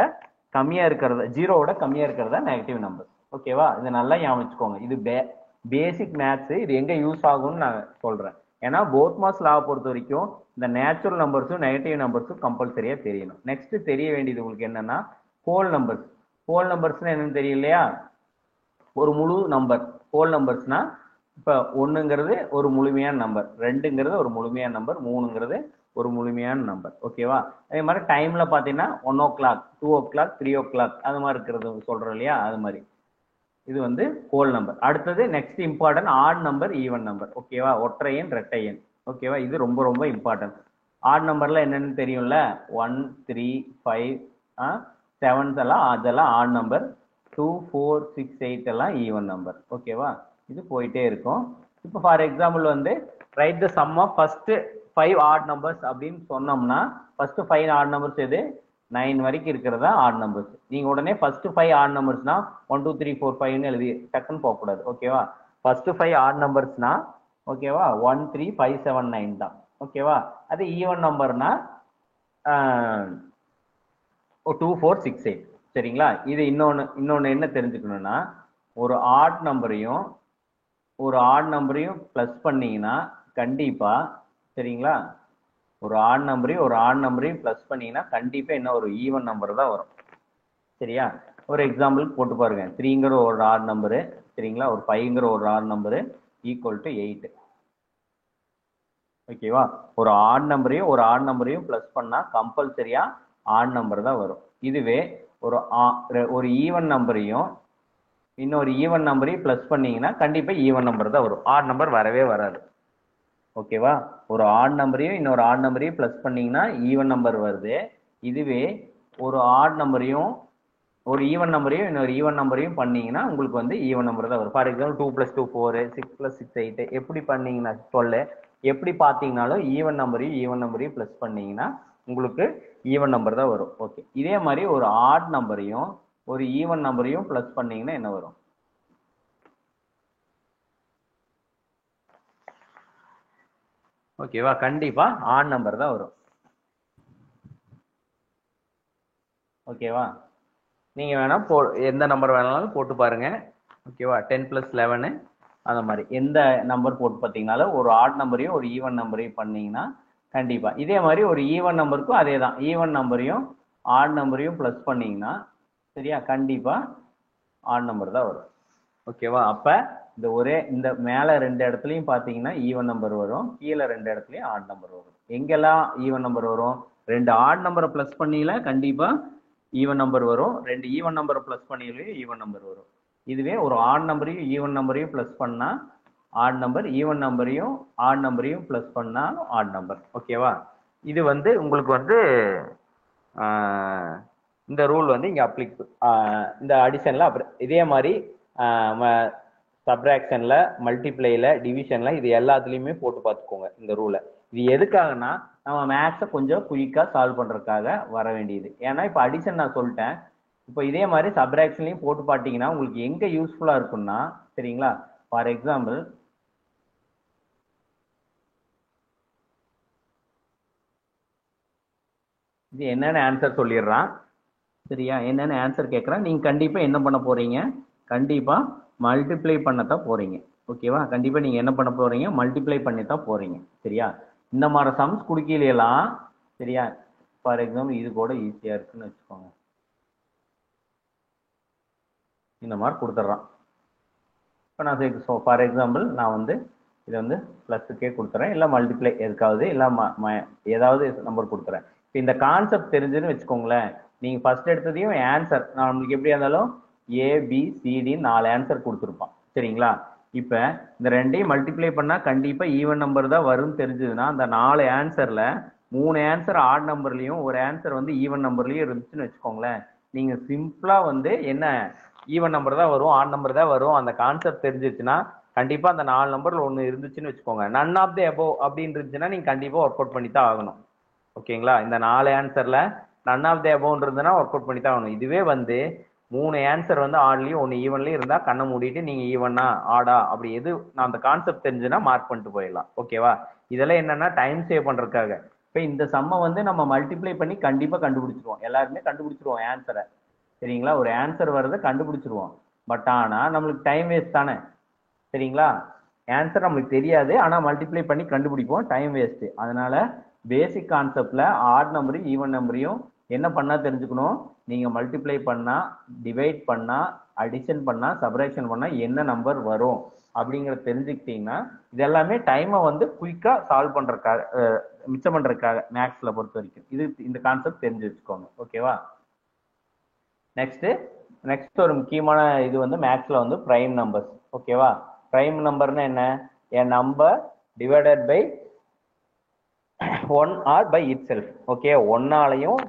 கம்மியா இருக்கிறத, 0 விட கம்மியா இருக்கிறதா நெகட்டிவ் நம்பர். ஓகேவா? இதை நல்லா ஞாபகம் வச்சுக்கோங்க. இது பேசிக் மேத்ஸ். இது எங்க யூஸ் ஆகும்னு நான் சொல்றேன். ஏன்னா போத்மாஸ் லா பொறுத்த வரைக்கும் இந்த நேச்சுரல் நம்பர்ஸும் நெகட்டிவ் நம்பர்ஸும் கம்பல்சரியா தெரியணும். நெக்ஸ்ட் தெரிய வேண்டியது உங்களுக்கு என்னன்னா ஹோல் நம்பர்ஸ். ஹோல் நம்பர்ஸ்னா என்னன்னு தெரியும் இல்லையா, ஒரு முழு நம்பர். ஹோல் நம்பர்ஸ்னா இப்ப 1ங்கிறது ஒரு முழுமையான நம்பர், 2ங்கிறது ஒரு முழுமையான நம்பர், 3ங்கிறது ஒரு முழுமையான நம்பர். ஓகேவா? அதே மாதிரி டைம்ல பாத்தீங்கன்னா 1 o'clock 2 o'clock 3 o'clock அது மாதிரி இருக்கிறது சொல்றோம் இல்லையா, அது மாதிரி இது வந்து ஹோல் நம்பர். அடுத்தது next important add number, even number. ஓகேவா? ஒற்றை எண், இரட்டை எண். ஓகேவா? இது ரொம்ப ரொம்ப இம்பார்ட்டன்ட். ஆட் நம்பர்ல என்னன்னு தெரியும்ல, 1 3 5 7 எல்லாம் அதெல்லாம் ஆட் நம்பர், 2 4 6 8 எல்லாம் ஈவன் நம்பர். ஓகேவா? இது போயிட்டே இருக்கும். இப்போ ஃபார் எக்ஸாம்பிள் வந்து write the sum of first 5 odd numbers அப்படின்னு சொன்னோம்னா ஃபர்ஸ்ட் 5 ஆட் நம்பர்ஸ் எது, 9 வரைக்கும் இருக்கிறதா ஆட் நம்பர்ஸ். நீங்க உடனே ஃபர்ஸ்ட் 5 ஆட் நம்பர்ஸ்னா 1 2 3 4 5ன்னு எழுதி டக்குன்னு போக கூடாது. ஓகேவா? ஃபர்ஸ்ட் 5 ஆட் நம்பர்ஸ்னா ஓகேவா 1 3 5 7 9 தான். ஓகேவா? அது ஈவன் நம்பர்னா 2 4 6 8. சரிங்களா? இது இன்னொன்னு என்ன தெரிஞ்சுக்கணும்னா, ஒரு ஆட் நம்பரையும் பிளஸ் பண்ணீங்கன்னா கண்டிப்பா, சரிங்களா, ஒரு ஆட் நம்பரையும் பிளஸ் பண்ணீங்கன்னா கண்டிப்பா என்ன ஒரு ஈவன் நம்பர் தான் வரும். சரியா? ஒரு எக்ஸாம்பிள் போட்டு பாருங்க. 3ங்கிற ஒரு ஆட் நம்பரு, சரிங்களா, ஒரு 5ங்கிற ஒரு ஆட் நம்பரு ஈக்குவல் டு 8. ஓகேவா? ஒரு ஆட் நம்பரையும் பிளஸ் பண்ணா கம்பல்சரியா ஆட் நம்பர் தான் வரும். இதுவே ஒரு ஈவன் நம்பரையும் இன்னொரு ஈவன் நம்பரையும் பிளஸ் பண்ணீங்கன்னா கண்டிப்பா ஈவன் நம்பர் தான் வரும். ஆட் நம்பர் வரவே வராது. ஓகேவா? ஒரு ஆட் நம்பரையும் இன்னொரு ஆட் நம்பரையும் பிளஸ் பண்ணீங்கன்னா ஈவன் நம்பர் வருது. இதுவே ஒரு ஆட் நம்பரையும் ஒரு ஈவன் நம்பரையும் இன்னொரு ஈவன் நம்பரையும் பண்ணீங்கன்னா உங்களுக்கு வந்து ஈவன் நம்பர் தான் வரும். ஃபார் எக்ஸாம்பிள் 2 + 2 4, 6 + 6 8 எப்படி பண்ணீங்கன்னா 12 எப்படி பார்த்தீங்கனாலும் ஈவன் நம்பரையும் பிளஸ் பண்ணீங்கன்னா உங்களுக்கு ஈவன் நம்பர் தான் வரும். ஓகே, இதே மாதிரி ஒரு ஆட் நம்பரையும் ஒரு ஈவன் நம்பரையும் பிளஸ் பண்ணீங்கன்னா என்ன வரும்? ஓகேவா? கண்டிப்பா ஆட் நம்பர் தான் வரும். ஓகேவா? நீங்க வேணா எந்த நம்பர் வேணாலும் போட்டு பாருங்க. ஓகேவா? 10 + 11 அந்த மாதிரி எந்த நம்பர் போட்டு பார்த்தீங்கனாலும் ஒரு ஆட் நம்பரையும் ஒரு ஈவன் நம்பரையும் பண்ணீங்கன்னா கண்டிப்பா இதே மாதிரி ஒரு ஈவன் நம்பருக்கும் அதே தான், ஈவன் நம்பரையும் ஆட் நம்பரையும் பிளஸ் பண்ணீங்கன்னா சரியா கண்டிப்பா ஆட் நம்பர் தான் வரும். ஓகேவா? அப்ப இந்த மேல 2 இடத்துலயும் பாத்தீங்கன்னா ஈவன் நம்பர் வரும், கீழே 2 இடத்துலயும் ஆட் நம்பர் வரும். எங்கெல்லாம் ஈவன் நம்பர் வரும்? 2 ஆட் நம்பரை பிளஸ் பண்ணீங்களா கண்டிப்பா ஈவன் நம்பர் வரும், 2 ஈவன் நம்பரை பிளஸ் பண்ணீங்களையும் ஈவன் நம்பர் வரும். இதுவே ஒரு ஆட் நம்பரையும் ஈவன் நம்பரையும் பிளஸ் பண்ணா ஆட் நம்பர், ஈவன் நம்பரையும் ஆட் நம்பரையும் பிளஸ் பண்ணா ஆட் நம்பர். ஓகேவா? இது வந்து உங்களுக்கு வந்து இந்த ரூல் வந்து இங்க அப்ளிக் இந்த அடிஷன்ல இதே மாதிரி சப்ராக்ஷன்ல, மல்டிப்ளைல, டிவிஷன்ல இது எல்லாத்துலயுமே போட்டு பார்த்துக்கோங்க இந்த ரூலை. இது எதுக்காகனா நம்ம மேக்ஸை கொஞ்சம் குயிக்கா சால்வ் பண்றதுக்காக வர வேண்டியது. ஏன்னா இப்ப அடிஷன் நான் சொல்லிட்டேன், இப்போ இதே மாதிரி சப்ராக்ஷன்லயும் போட்டு பார்த்தீங்கன்னா உங்களுக்கு எங்க யூஸ்ஃபுல்லா இருக்கும்னா சரிங்களா? ஃபார் எக்ஸாம்பிள் இது என்னென்ன ஆன்சர் சொல்லிடுறான் சரியா? என்னென்ன ஆன்சர் கேட்குறேன், நீங்க கண்டிப்பா என்ன பண்ண போறீங்க? கண்டிப்பா மல்டிப்ளை பண்ணத்தான் போறீங்க. ஓகேவா? கண்டிப்பா நீங்க என்ன பண்ண போறீங்க? மல்டிப்ளை பண்ணித்தான் போறீங்க. சரியா? இந்த மாதிரி சம்ஸ் குடிக்கலாம் சரியா? ஃபார் எக்ஸாம்பிள் இது கூட ஈஸியா இருக்குன்னு வச்சுக்கோங்க. இந்த மாதிரி கொடுத்துட்றான். இப்போ நான் ஃபார் எக்ஸாம்பிள் நான் வந்து இதை வந்து பிளஸுக்கே கொடுத்துறேன், இல்லை மல்டிப்ளை எதுக்காவது இல்லை ஏதாவது நம்பர் கொடுத்துறேன். இப்போ இந்த கான்செப்ட் தெரிஞ்சுன்னு வச்சுக்கோங்களேன், நீங்க ஃபர்ஸ்ட் எடுத்ததையும் ஆன்சர் நம்மளுக்கு எப்படியா இருந்தாலும் ABCD 4 ஆன்சர் கொடுத்துருப்பான் சரிங்களா? இப்ப இந்த ரெண்டையும் மல்டிப்ளை பண்ணா கண்டிப்பா ஈவன் நம்பர் தான் வரும்னு தெரிஞ்சதுன்னா அந்த 4 ஆன்சர்ல 3 ஆன்சர் ஆட் நம்பர்லயும் ஒரு ஆன்சர் வந்து ஈவன் நம்பர்லயும் இருந்துச்சுன்னு வச்சுக்கோங்களேன், நீங்க சிம்பிளா வந்து என்ன ஈவன் நம்பர் தான் வரும், ஆட் நம்பர் தான் வரும், அந்த கான்செப்ட் தெரிஞ்சிச்சுன்னா கண்டிப்பா அந்த 4 நம்பர்ல ஒன்னு இருந்துச்சுன்னு வச்சுக்கோங்க, நன் ஆஃப் தி அபோவ் அப்படின்னு இருந்துச்சுன்னா நீங்க கண்டிப்பா ஒர்க் அவுட் பண்ணி தான் ஆகணும். ஓகேங்களா? இந்த 4 ஆன்சர்ல நன் ஆஃப் தி அபோவ் இருந்ததுன்னா ஒர்க் அவுட் பண்ணி தான் ஆகணும். இதுவே வந்து 3 ஆன்சர் வந்து ஆட்லயும் 1 ஈவன்லயும் இருந்தா கண்ணை மூடிட்டு நீங்க ஈவனா ஆடா அப்படி எது நான் அந்த கான்செப்ட் தெரிஞ்சுன்னா மார்க் பண்ணிட்டு போயிடலாம். ஓகேவா? இதெல்லாம் என்னன்னா டைம் சேவ் பண்றதுக்காக. இப்ப இந்த சம்மை வந்து நம்ம மல்டிப்ளை பண்ணி கண்டிப்பா கண்டுபிடிச்சிருவோம், எல்லாருமே கண்டுபிடிச்சிருவோம் ஆன்சரை சரிங்களா? ஒரு ஆன்சர் வர்றதை கண்டுபிடிச்சிருவோம். பட் ஆனா நம்மளுக்கு டைம் வேஸ்ட் தானே சரிங்களா? ஆன்சர் நம்மளுக்கு தெரியாது, ஆனா மல்டிப்ளை பண்ணி கண்டுபிடிப்போம், டைம் வேஸ்ட். அதனால பேசிக் கான்செப்ட்ல ஆட் நம்பரையும் ஈவன் நம்பரையும் என்ன பண்ணா தெரிஞ்சுக்கணும், நீங்க மல்டிப்ளை பண்ணா, டிவைட் பண்ணா, அடிஷன் பண்ணா, சப்ராக்ஷன் பண்ணா என்ன நம்பர் வரும் அப்படிங்கறத தெரிஞ்சுக்கிட்டீங்கன்னா இது எல்லாமே டைமை வந்து குயிக்கா சால்வ் பண்றதுக்காக, மிச்சம் பண்றதுக்காக மேக்ஸ்ல பொறுத்த வரைக்கும் இது இந்த கான்செப்ட் தெரிஞ்சு வச்சுக்கோங்க. ஓகேவா? நெக்ஸ்ட் ஒரு முக்கியமான இது வந்து மேக்ஸ்ல வந்து பிரைம் நம்பர்ஸ். ஓகேவா? பிரைம் நம்பர்னா என்ன? a number divided by 1 or by itself. Okay, ஒன்னாலையும்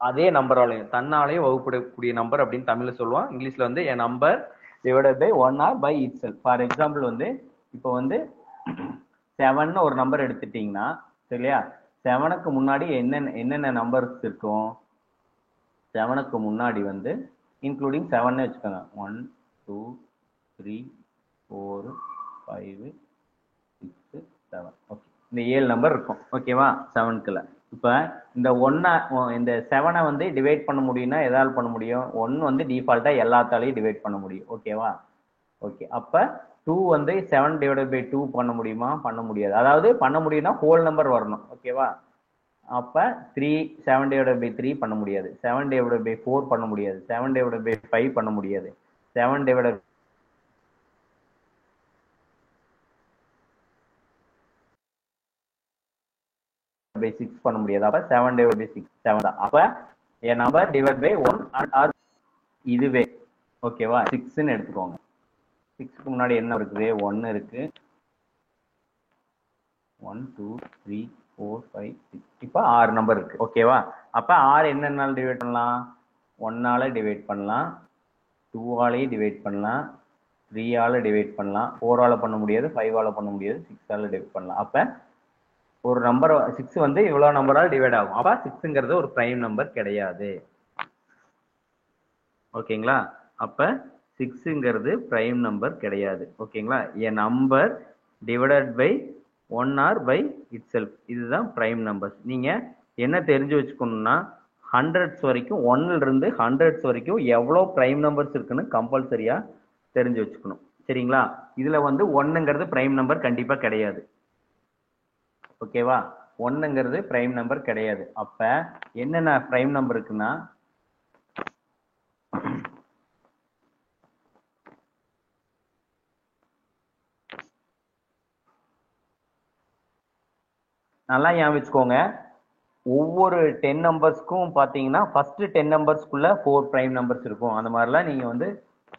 அதே நம்பராலையும் தன்னாலையும் வகுப்படக்கூடிய நம்பர் அப்படின்னு தமிழ்ல சொல்லுவான். இங்கிலீஷ்ல வந்து a number divided by 1 or by itself. For example வந்து இப்போ வந்து 7 ஒரு நம்பர் எடுத்துட்டீங்கன்னா சரியா, 7க்கு முன்னாடி என்னென்ன நம்பர்ஸ் இருக்கும்? 7க்கு முன்னாடி வந்து இன்க்ளூடிங் 7 வச்சுக்கோங்க, 1 2 3 4 5 6 7. ஓகே, இந்த 7 நம்பர் இருக்கும். ஓகேவா? 7க்குள்ள இப்ப இந்த 7 வந்து டிவைட் பண்ண முடியும்னா எதால பண்ண முடியும்? 1 வந்து டிஃபால்ட்டா எல்லாத்தாலையும் டிவைட் பண்ண முடியும். ஓகேவா? ஓகே, அப்ப 2 வந்து 7 டிவைடட் பை 2 பண்ண முடியுமா? பண்ண முடியாது. அதாவது பண்ண முடியும்னா ஹோல் நம்பர் வரணும். ஓகேவா? அப்ப 7 டிவைடட் பை 3 பண்ண முடியாது, 7 டிவைடட் பை 4 பண்ண முடியாது, 7 டிவைடட் பை 5 பண்ண முடியாது, 7 டிவைடட் பை 6 பண்ண முடியாது. அப்ப 7 டிவைட் பை 6 7 தான். அப்ப a number divided by 1 or இதுவே ஓகேவா 6ன்னு எடுத்துக்கோங்க. 6க்கு முன்னாடி என்ன இருக்குது? 1 இருக்கு, 1 2 3 4 5 6. இப்போ 6 நம்பர் இருக்கு. ஓகேவா? அப்ப 6 என்னென்னால டிவைட் பண்ணலாம்? 1 ஆல டிவைட் பண்ணலாம், 2 ஆலையும் டிவைட் பண்ணலாம், 3 ஆல டிவைட் பண்ணலாம், 4 ஆல பண்ண முடியாது, 5 ஆல பண்ண முடியாது, 6 ஆல டிவைட் பண்ணலாம். அப்ப ஒரு நம்பர் 6 வந்து இவ்வளவு நம்பரால் டிவைட் ஆகும். அப்ப 6ங்கிறது ஒரு பிரைம் நம்பர் கிடையாது. ஓகேங்களா? அப்ப 6ங்கிறது பிரைம் நம்பர் கிடையாது. ஓகேங்களா? a number divided by 1 or by itself, இதுதான் பிரைம் நம்பர்ஸ். நீங்க என்ன தெரிஞ்சு வச்சுக்கணும்னா ஹண்ட்ரட்ஸ் வரைக்கும் 1ல இருந்து ஹண்ட்ரட்ஸ் வரைக்கும் எவ்வளவு பிரைம் நம்பர்ஸ் இருக்குன்னு கம்பல்சரியா தெரிஞ்சு வச்சுக்கணும். சரிங்களா? இதுல வந்து 1ங்கிறது பிரைம் நம்பர் கண்டிப்பா கிடையாது. ஓகேவா? 1ங்கிறது பிரைம் நம்பர் கிடையாது. அப்ப என்னென்ன பிரைம் நம்பர் இருக்குன்னா நல்லா ஞாபகம் வச்சுக்கோங்க. ஒவ்வொரு 10 நம்பர்ஸ்க்கும் பாத்தீங்கன்னா ஃபர்ஸ்ட் 10 நம்பர்ஸ்க்குள்ள 4 பிரைம் நம்பர்ஸ் இருக்கும். அந்த மாதிரிலாம் நீங்க வந்து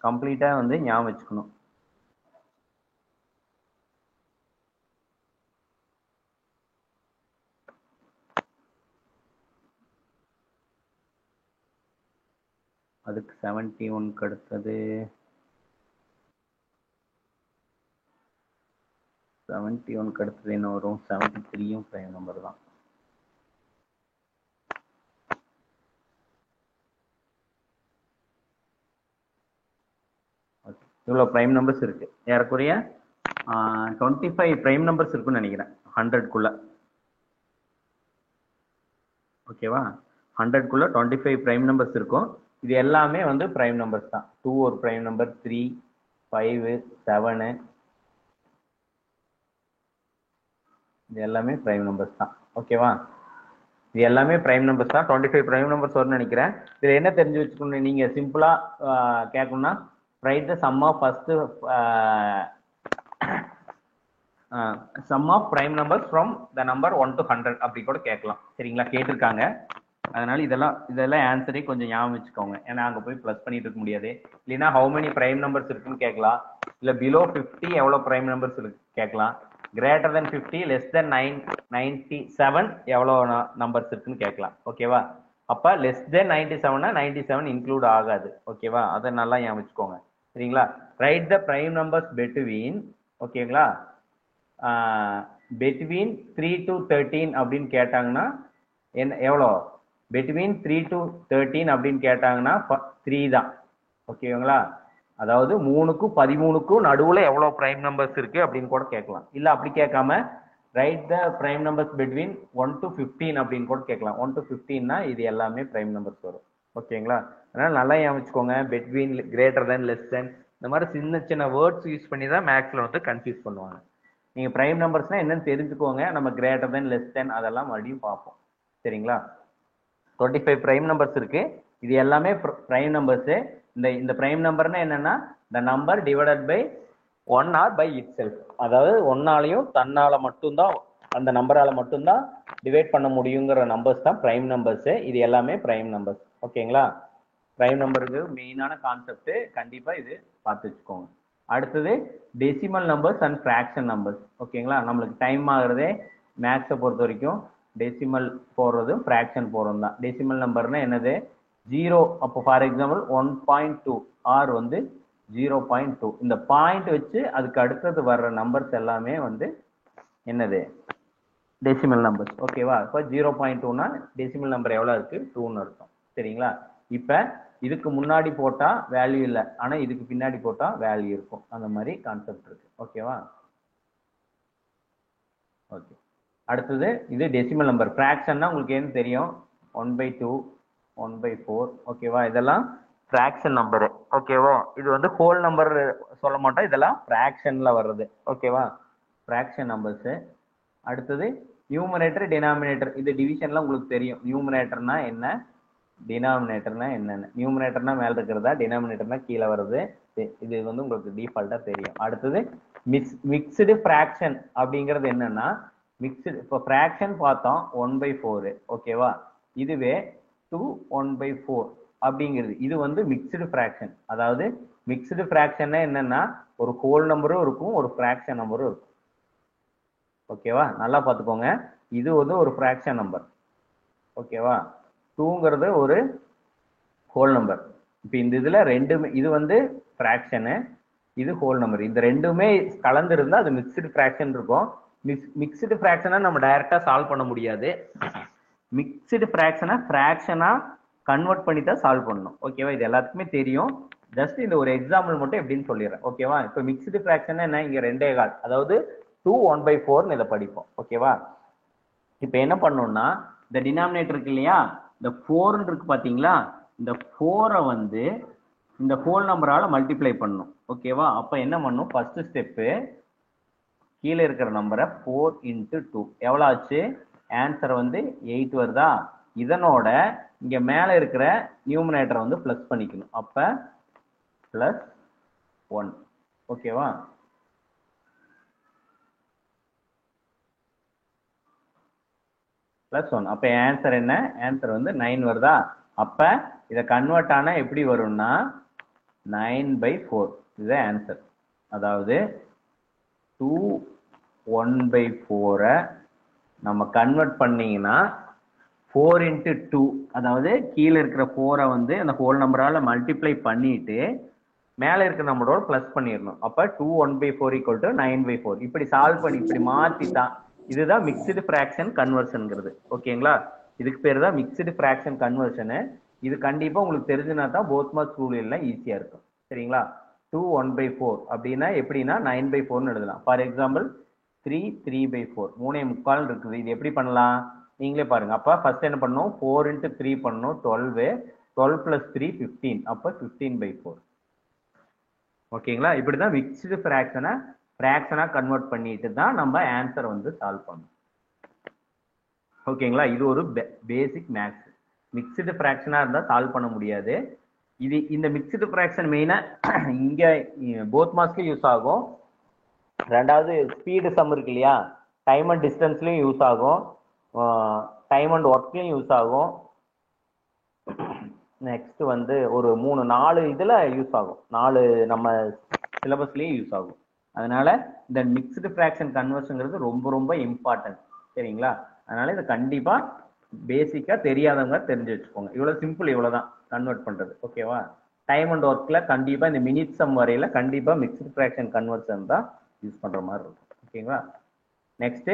கம்ப்ளீட்டா வந்து ஞாபகம் வச்சுக்கணும். அதுக்கு 71க்கு அடுத்தது 71க்கு அடுத்தது என்ன வரும்? 73யும் பிரைம் நம்பர் தான். இவ்வளவு பிரைம் நம்பர்ஸ் இருக்கு. ஏறக்குறைய 25 பிரைம் நம்பர்ஸ் இருக்குன்னு நினைக்கிறேன் 100க்குள்ள. ஓகேவா? 100க்குள்ள 25 பிரைம் நம்பர்ஸ் இருக்கும். இது எல்லாமே வந்து பிரைம் நம்பர்ஸ் தான். 2 ஒரு பிரைம் நம்பர், 3 5 7 இது எல்லாமே பிரைம் நம்பர்ஸ் தான். ஓகேவா? இது எல்லாமே பிரைம் நம்பர்ஸ் தான். 25 பிரைம் நம்பர்ஸ் வரும்னு நினைக்கிறேன். இதுல என்ன தெரிஞ்சு வச்சுக்கணும், நீங்க சிம்பிளா கேட்கணும்னா write the sum of first sum of prime numbers from the number 1 to 100 அப்படி கூட கேட்கலாம். சரிங்களா? கேட்டிருக்காங்க. அதனால இதெல்லாம் ஆன்சரே கொஞ்சம் ஞாபகம் வச்சுக்கோங்க. ஏன்னா அங்க போய் பிளஸ் பண்ணிட்டு இருக்க முடியாது. இல்லைன்னா ஹவு மெனி பிரைம் நம்பர்ஸ் இருக்குன்னு கேட்கலாம். இல்ல பிலோ 50 எவ்வளவு பிரைம் நம்பர்ஸ் இருக்கு கேட்கலாம். கிரேட்டர் தென் 50 லெஸ் தென் 97 எவ்வளவு நம்பர்ஸ் இருக்குன்னு கேட்கலாம். ஓகேவா? அப்ப லெஸ் தென் 97னா 97 இன்க்ளூட் ஆகாது. ஓகேவா? அதை நல்லா ஞாபகம் வச்சுக்கோங்க. சரிங்களா? ரைட் த பிரைம் நம்பர்ஸ் பிட்வீன், ஓகேங்களா, பிட்வீன் 3 to 13 அப்படின்னு கேட்டாங்கன்னா என்ன எவ்வளோ? பிட்வீன் 3 to 13 அப்படின்னு கேட்டாங்கன்னா 3 தான். ஓகேங்களா? அதாவது 3க்கும் 13க்கும் நடுவுல எவ்வளவு பிரைம் நம்பர்ஸ் இருக்கு அப்படின்னு கூட கேட்கலாம். இல்ல அப்படி கேட்காம right the prime numbers between 1 to 15 அப்படின்னு கூட கேட்கலாம். 1 to 15னா இது எல்லாமே பிரைம் நம்பர்ஸ் வரும். ஓகேங்களா? அதனால நல்லா ஞாபகம் பிட்வீன், கிரேட்டர் தென், லெஸ் தென் இந்த மாதிரி சின்ன சின்ன வேர்ட்ஸ் யூஸ் பண்ணி தான் மேக்ஸ்ல வந்து கன்ஃபியூஸ் பண்ணுவாங்க. நீங்க பிரைம் நம்பர்ஸ்னா என்னன்னு தெரிஞ்சுக்கோங்க. நம்ம கிரேட்டர் தென், லெஸ் தென் அதெல்லாம் மறுபடியும் பார்ப்போம். சரிங்களா? 25 பிரைம் நம்பர்ஸ் இருக்கு. இது எல்லாமே பிரைம் நம்பர்ஸ். இந்த பிரைம் நம்பர்னா என்னன்னா the number divided by 1 or by itself. அதாவது ஒன்னாலையும் தன்னால மட்டும்தான், அந்த நம்பரால மட்டும்தான் டிவைட் பண்ண முடியுங்கிற நம்பர்ஸ் தான் பிரைம் நம்பர்ஸ். இது எல்லாமே பிரைம் நம்பர்ஸ். ஓகேங்களா? பிரைம் நம்பருக்கு மெயினான கான்செப்ட் கண்டிப்பா இது பார்த்து வச்சுக்கோங்க. அடுத்தது decimal numbers and fraction numbers. ஓகேங்களா? நம்மளுக்கு டைம் ஆகுறதே மேக்ஸை பொறுத்த வரைக்கும் டெசிமல் போடுறதும் ஃபிராக்ஷன் போடுறதும் தான். டெசிமல் நம்பர்னா என்னது? 0. அப்போ ஃபார் எக்ஸாம்பிள் 1.2 ஆர் வந்து 0.2. இந்த பாயிண்ட் வச்சு அதுக்கு அடுத்தது வர்ற நம்பர்ஸ் எல்லாமே வந்து என்னது? Decimal numbers. ஓகேவா? இப்போ 0.2னா டெசிமல் நம்பர் எவ்வளவு இருக்கு? 2ன்னு அர்த்தம். சரிங்களா? இப்ப இதுக்கு முன்னாடி போட்டா வேல்யூ இல்லை, ஆனா இதுக்கு பின்னாடி போட்டா வேல்யூ இருக்கும். அந்த மாதிரி கான்செப்ட் இருக்கு. ஓகேவா? ஓகே. அடுத்தது இது டெசிமல் நம்பர். ஃபிராக்ஷன்னா உங்களுக்கு என்ன தெரியும்? 1/2 1/4. ஓகேவா? இதெல்லாம் ஃபிராக்ஷன் நம்பர். ஓகேவா? இது வந்து ஹோல் நம்பர் சொல்ல மாட்டோம். இதெல்லாம் ஃபிராக்ஷன்ல வர்றது. ஓகேவா? Fraction numbers. அடுத்தது நியூமரேட்டர், டினாமினேட்டர். இது டிவிஷன்லாம் உங்களுக்கு தெரியும். நியூமரேட்டர்னா என்ன, டினாமினேட்டர்னா என்னன்னு. நியூமரேட்டர்னா மேல இருக்கிறதா, டினாமினேட்டர்னா கீழே வருது. இது வந்து உங்களுக்கு டிஃபால்ட்டா தெரியும். அடுத்தது மிக்ஸ்டு ஃபிராக்ஷன் அப்படிங்கிறது என்னன்னா, மிக்ஸ்டு இப்போ ஃபிராக்ஷன் பார்த்தோம் 1/4. ஓகேவா? இதுவே 2 1/4 அப்படிங்கிறது இது வந்து மிக்ஸ்டு ஃபிராக்ஷன். அதாவது மிக்ஸ்டு ஃபிராக்ஷன்னா என்னன்னா ஒரு ஹோல் நம்பரும் இருக்கும், ஒரு ஃபிராக்ஷன் நம்பரும் இருக்கும். ஓகேவா? நல்லா பார்த்துக்கோங்க. இது வந்து ஒரு ஃப்ராக்ஷன் நம்பர். ஓகேவா? 2ங்கிறது ஒரு ஹோல் நம்பர். இப்போ இந்த இதுல ரெண்டுமே இது வந்து ஃப்ராக்ஷனு, இது ஹோல் நம்பர். இந்த ரெண்டுமே கலந்து இருந்தா அது மிக்ஸ்டு ஃப்ராக்ஷன் இருக்கும். மிக்ஸ்டு ஃப்ராக்ஷனை நம்ம டைரக்டா சால்வ் பண்ண முடியாது. மிக்ஸ்டு ஃப்ராக்ஷனை ஃப்ராக்ஷனா கன்வெர்ட் பண்ணி தான் சால்வ் பண்ணணும். ஓகேவா? இது எல்லாத்துக்குமே தெரியும். ஜஸ்ட் இந்த ஒரு எக்ஸாம்பிள் மட்டும் எப்படின்னு சொல்லிடுறேன். ஓகேவா? இப்போ மிக்ஸ்டு ஃப்ராக்ஷன் என்ன, இங்க 2.25 அதாவது 2 1/4 இதை படிப்போம். ஓகேவா? இப்போ என்ன பண்ணணும்னா இந்த டினாமினேட்டர் இருக்கு இல்லையா, இந்த 4 இருக்கு பாத்தீங்களா, இந்த 4 வந்து இந்த ஹோல் நம்பரால மல்டிப்ளை பண்ணணும். ஓகேவா? அப்ப என்ன பண்ணணும், ஃபர்ஸ்ட் ஸ்டெப் கீழே இருக்கிற நம்பரை 4 × 2 எவ்வளவு ஆச்சு, ஆன்சர் வந்து 8 வருதா. இதனோட இங்க மேல இருக்கிற நியூமரேட்டரை வந்து பிளஸ் பண்ணிக்கணும். அப்ப +1. ஓகேவா? +1. அப்ப ஆன்சர் என்ன, ஆன்சர் வந்து 9 வருதா. அப்ப இத கன்வெர்ட் ஆனா எப்படி வரும்னா 9/4 இது ஆன்சர். அதாவது 2 1/4 நம்ம கன்வெர்ட் பண்ணீங்கன்னா 4 × 2, அதாவது கீழே இருக்கிற 4 வந்து அந்த ஹோல் நம்பரால மல்டிப்ளை பண்ணிட்டு மேல இருக்கிற நம்பரோட பிளஸ் பண்ணிடணும். அப்ப 2 1/4 = 9/4. இப்படி சால்வ் பண்ணி இப்படி மாத்திதான், இதுதான் மிக்ஸ்டு ஃபிராக்ஷன் கன்வர்ஷன்ங்கிறது. ஓகேங்களா? இதுக்கு பேர் தான் மிக்ஸ்டு ஃபிராக்ஷன் கன்வர்ஷனு. இது கண்டிப்பா உங்களுக்கு தெரிஞ்சுனா தான் போத் மார்க்ஸ் ரூல் எல்லாம் ஈஸியா இருக்கும். சரிங்களா? 2 1/4 அப்படின்னா எப்படின்னா 9/4 எழுதலாம். ஃபார் எக்ஸாம்பிள் 3 3/4 3.25 இருக்குது. இது எப்படி பண்ணலாம் நீங்களே பாருங்க. அப்ப ஃபர்ஸ்ட் என்ன பண்ணணும், 4 × 3 பண்ணணும், 12 12 + 3 15. அப்ப 15/4. ஓகேங்களா? இப்படிதான் மிக்ஸ்டு ஃபிராக்ஷனா கன்வெர்ட் பண்ணிட்டு தான் நம்ம ஆன்சர் வந்து சால்வ் பண்ணணும். ஓகேங்களா? இது ஒரு பேசிக் மேக்ஸ். மிக்ஸ்டு ஃபிராக்ஷனா இருந்தா சால்வ் பண்ண முடியாது. இது இந்த மிக்ஸ்டு ஃபிராக்ஷன் மெயினா இங்க போத் மார்க்ஸ்லயும் யூஸ் ஆகும். ரெண்டாவது ஸ்பீடு சம் இருக்கு இல்லையா, டைம் அண்ட் டிஸ்டன்ஸ்லயும் யூஸ் ஆகும், டைம் அண்ட் ஒர்க்லயும் யூஸ் ஆகும். நெக்ஸ்ட் வந்து ஒரு 4 இதுல யூஸ் ஆகும், 4 நம்ம சிலபஸ்லயும் யூஸ் ஆகும். அதனால இந்த மிக்ஸ்டு ஃபிராக்ஷன் கன்வர்ஷன்ங்கிறது ரொம்ப ரொம்ப இம்பார்ட்டன்ட். சரிங்களா? அதனால இது கண்டிப்பா பேசிக்கா தெரியாதவங்க தெரிஞ்சு வச்சுக்கோங்க. இவ்வளவு சிம்பிள், இவ்வளவுதான் கன்வெர்ட் பண்றது. ஓகேவா? டைம் அண்ட் ஒர்க்ல கண்டிப்பா இந்த மினிட் சம் வரையில கண்டிப்பா மிக்ஸ்டு ஃபிராக்ஷன் கன்வர்ஷன் தான் யூஸ் பண்ற மாதிரி இருக்கும். ஓகேங்களா? Next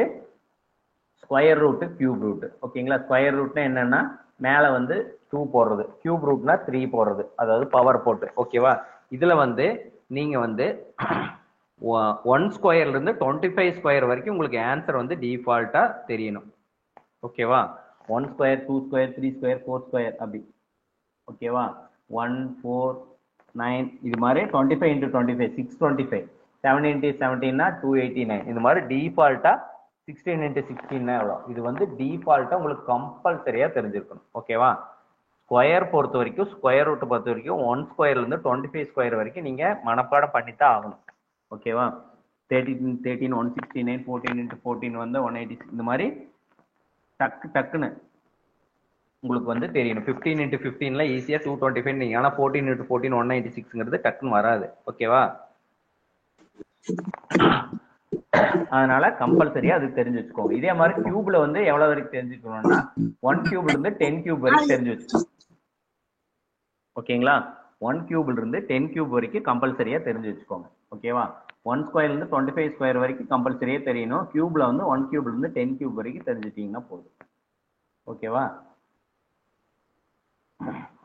square root, cube root. ஓகேங்களா? ஸ்கொயர் ரூட்னா என்னன்னா மேல வந்து 2 போடுறது, கியூப் ரூட்னா 3 போடுறது, அதாவது பவர் போட்டு. ஓகேவா? இதுல வந்து நீங்க வந்து 1 ஸ்கொயர்ல இருந்து 25 ஸ்கொயர் வரைக்கும் உங்களுக்கு ஆன்சர் வந்து டிஃபால்ட்டா தெரியணும். ஓகேவா? 1 ஸ்கொயர் 2 ஸ்கொயர் 3 ஸ்கொயர் 4 ஸ்கொயர் அப்படி. ஓகேவா? 1 4 9 இது மாதிரி 25 × 25 625, 7 × 17 289. இந்த மாதிரி டிஃபால்ட்டா 16 × 16 எவ்வளோ, இது வந்து டிஃபால்ட்டா உங்களுக்கு கம்பல்சரியா தெரிஞ்சிருக்கணும். ஓகேவா? ஸ்கொயர் பொறுத்த வரைக்கும், ஸ்கொயர் ரூட் பொறுத்த வரைக்கும் 1 ஸ்கொயர்ல இருந்து 25 ஸ்கொயர் வரைக்கும் நீங்க மனப்பாடம் பண்ணித்தான் ஆகணும். ஓகேவா? 13 13 169, 14 × 14 வந்து 186. இந்த மாதிரி டக்குன்னு உங்களுக்கு வந்து தெரியணும். 15 × 15ல ஈஸியா 225 நீங்க, ஆனா 14 × 14 196ங்கிறது டக்குன்னு வராது. ஓகேவா? அதனால கம்பல்சரியா அது தெரிஞ்சு வச்சுக்கோங்க. இதே மாதிரி கியூப்ல வந்து எவ்வளவு வரைக்கும் தெரிஞ்சுக்கணும்னா 1 கியூப்ல இருந்து 10 கியூப் வரைக்கும் தெரிஞ்சு வச்சுக்கணும். ஓகேங்களா? 1 கியூப்ல இருந்து 10 கியூப் வரைக்கும் கம்பல்சரியா தெரிஞ்சு வச்சுக்கோங்க. ஓகேவா? 1 ஸ்கொயர்ல இருந்து 25 ஸ்கொயர் வரைக்கும் கம்பல்சரியா தெரியணும். கியூப்ல வந்து 1 கியூப்ல இருந்து 10 கியூப் வரைக்கும் தெரிஞ்சுட்டீங்கன்னா போதும். ஓகேவா?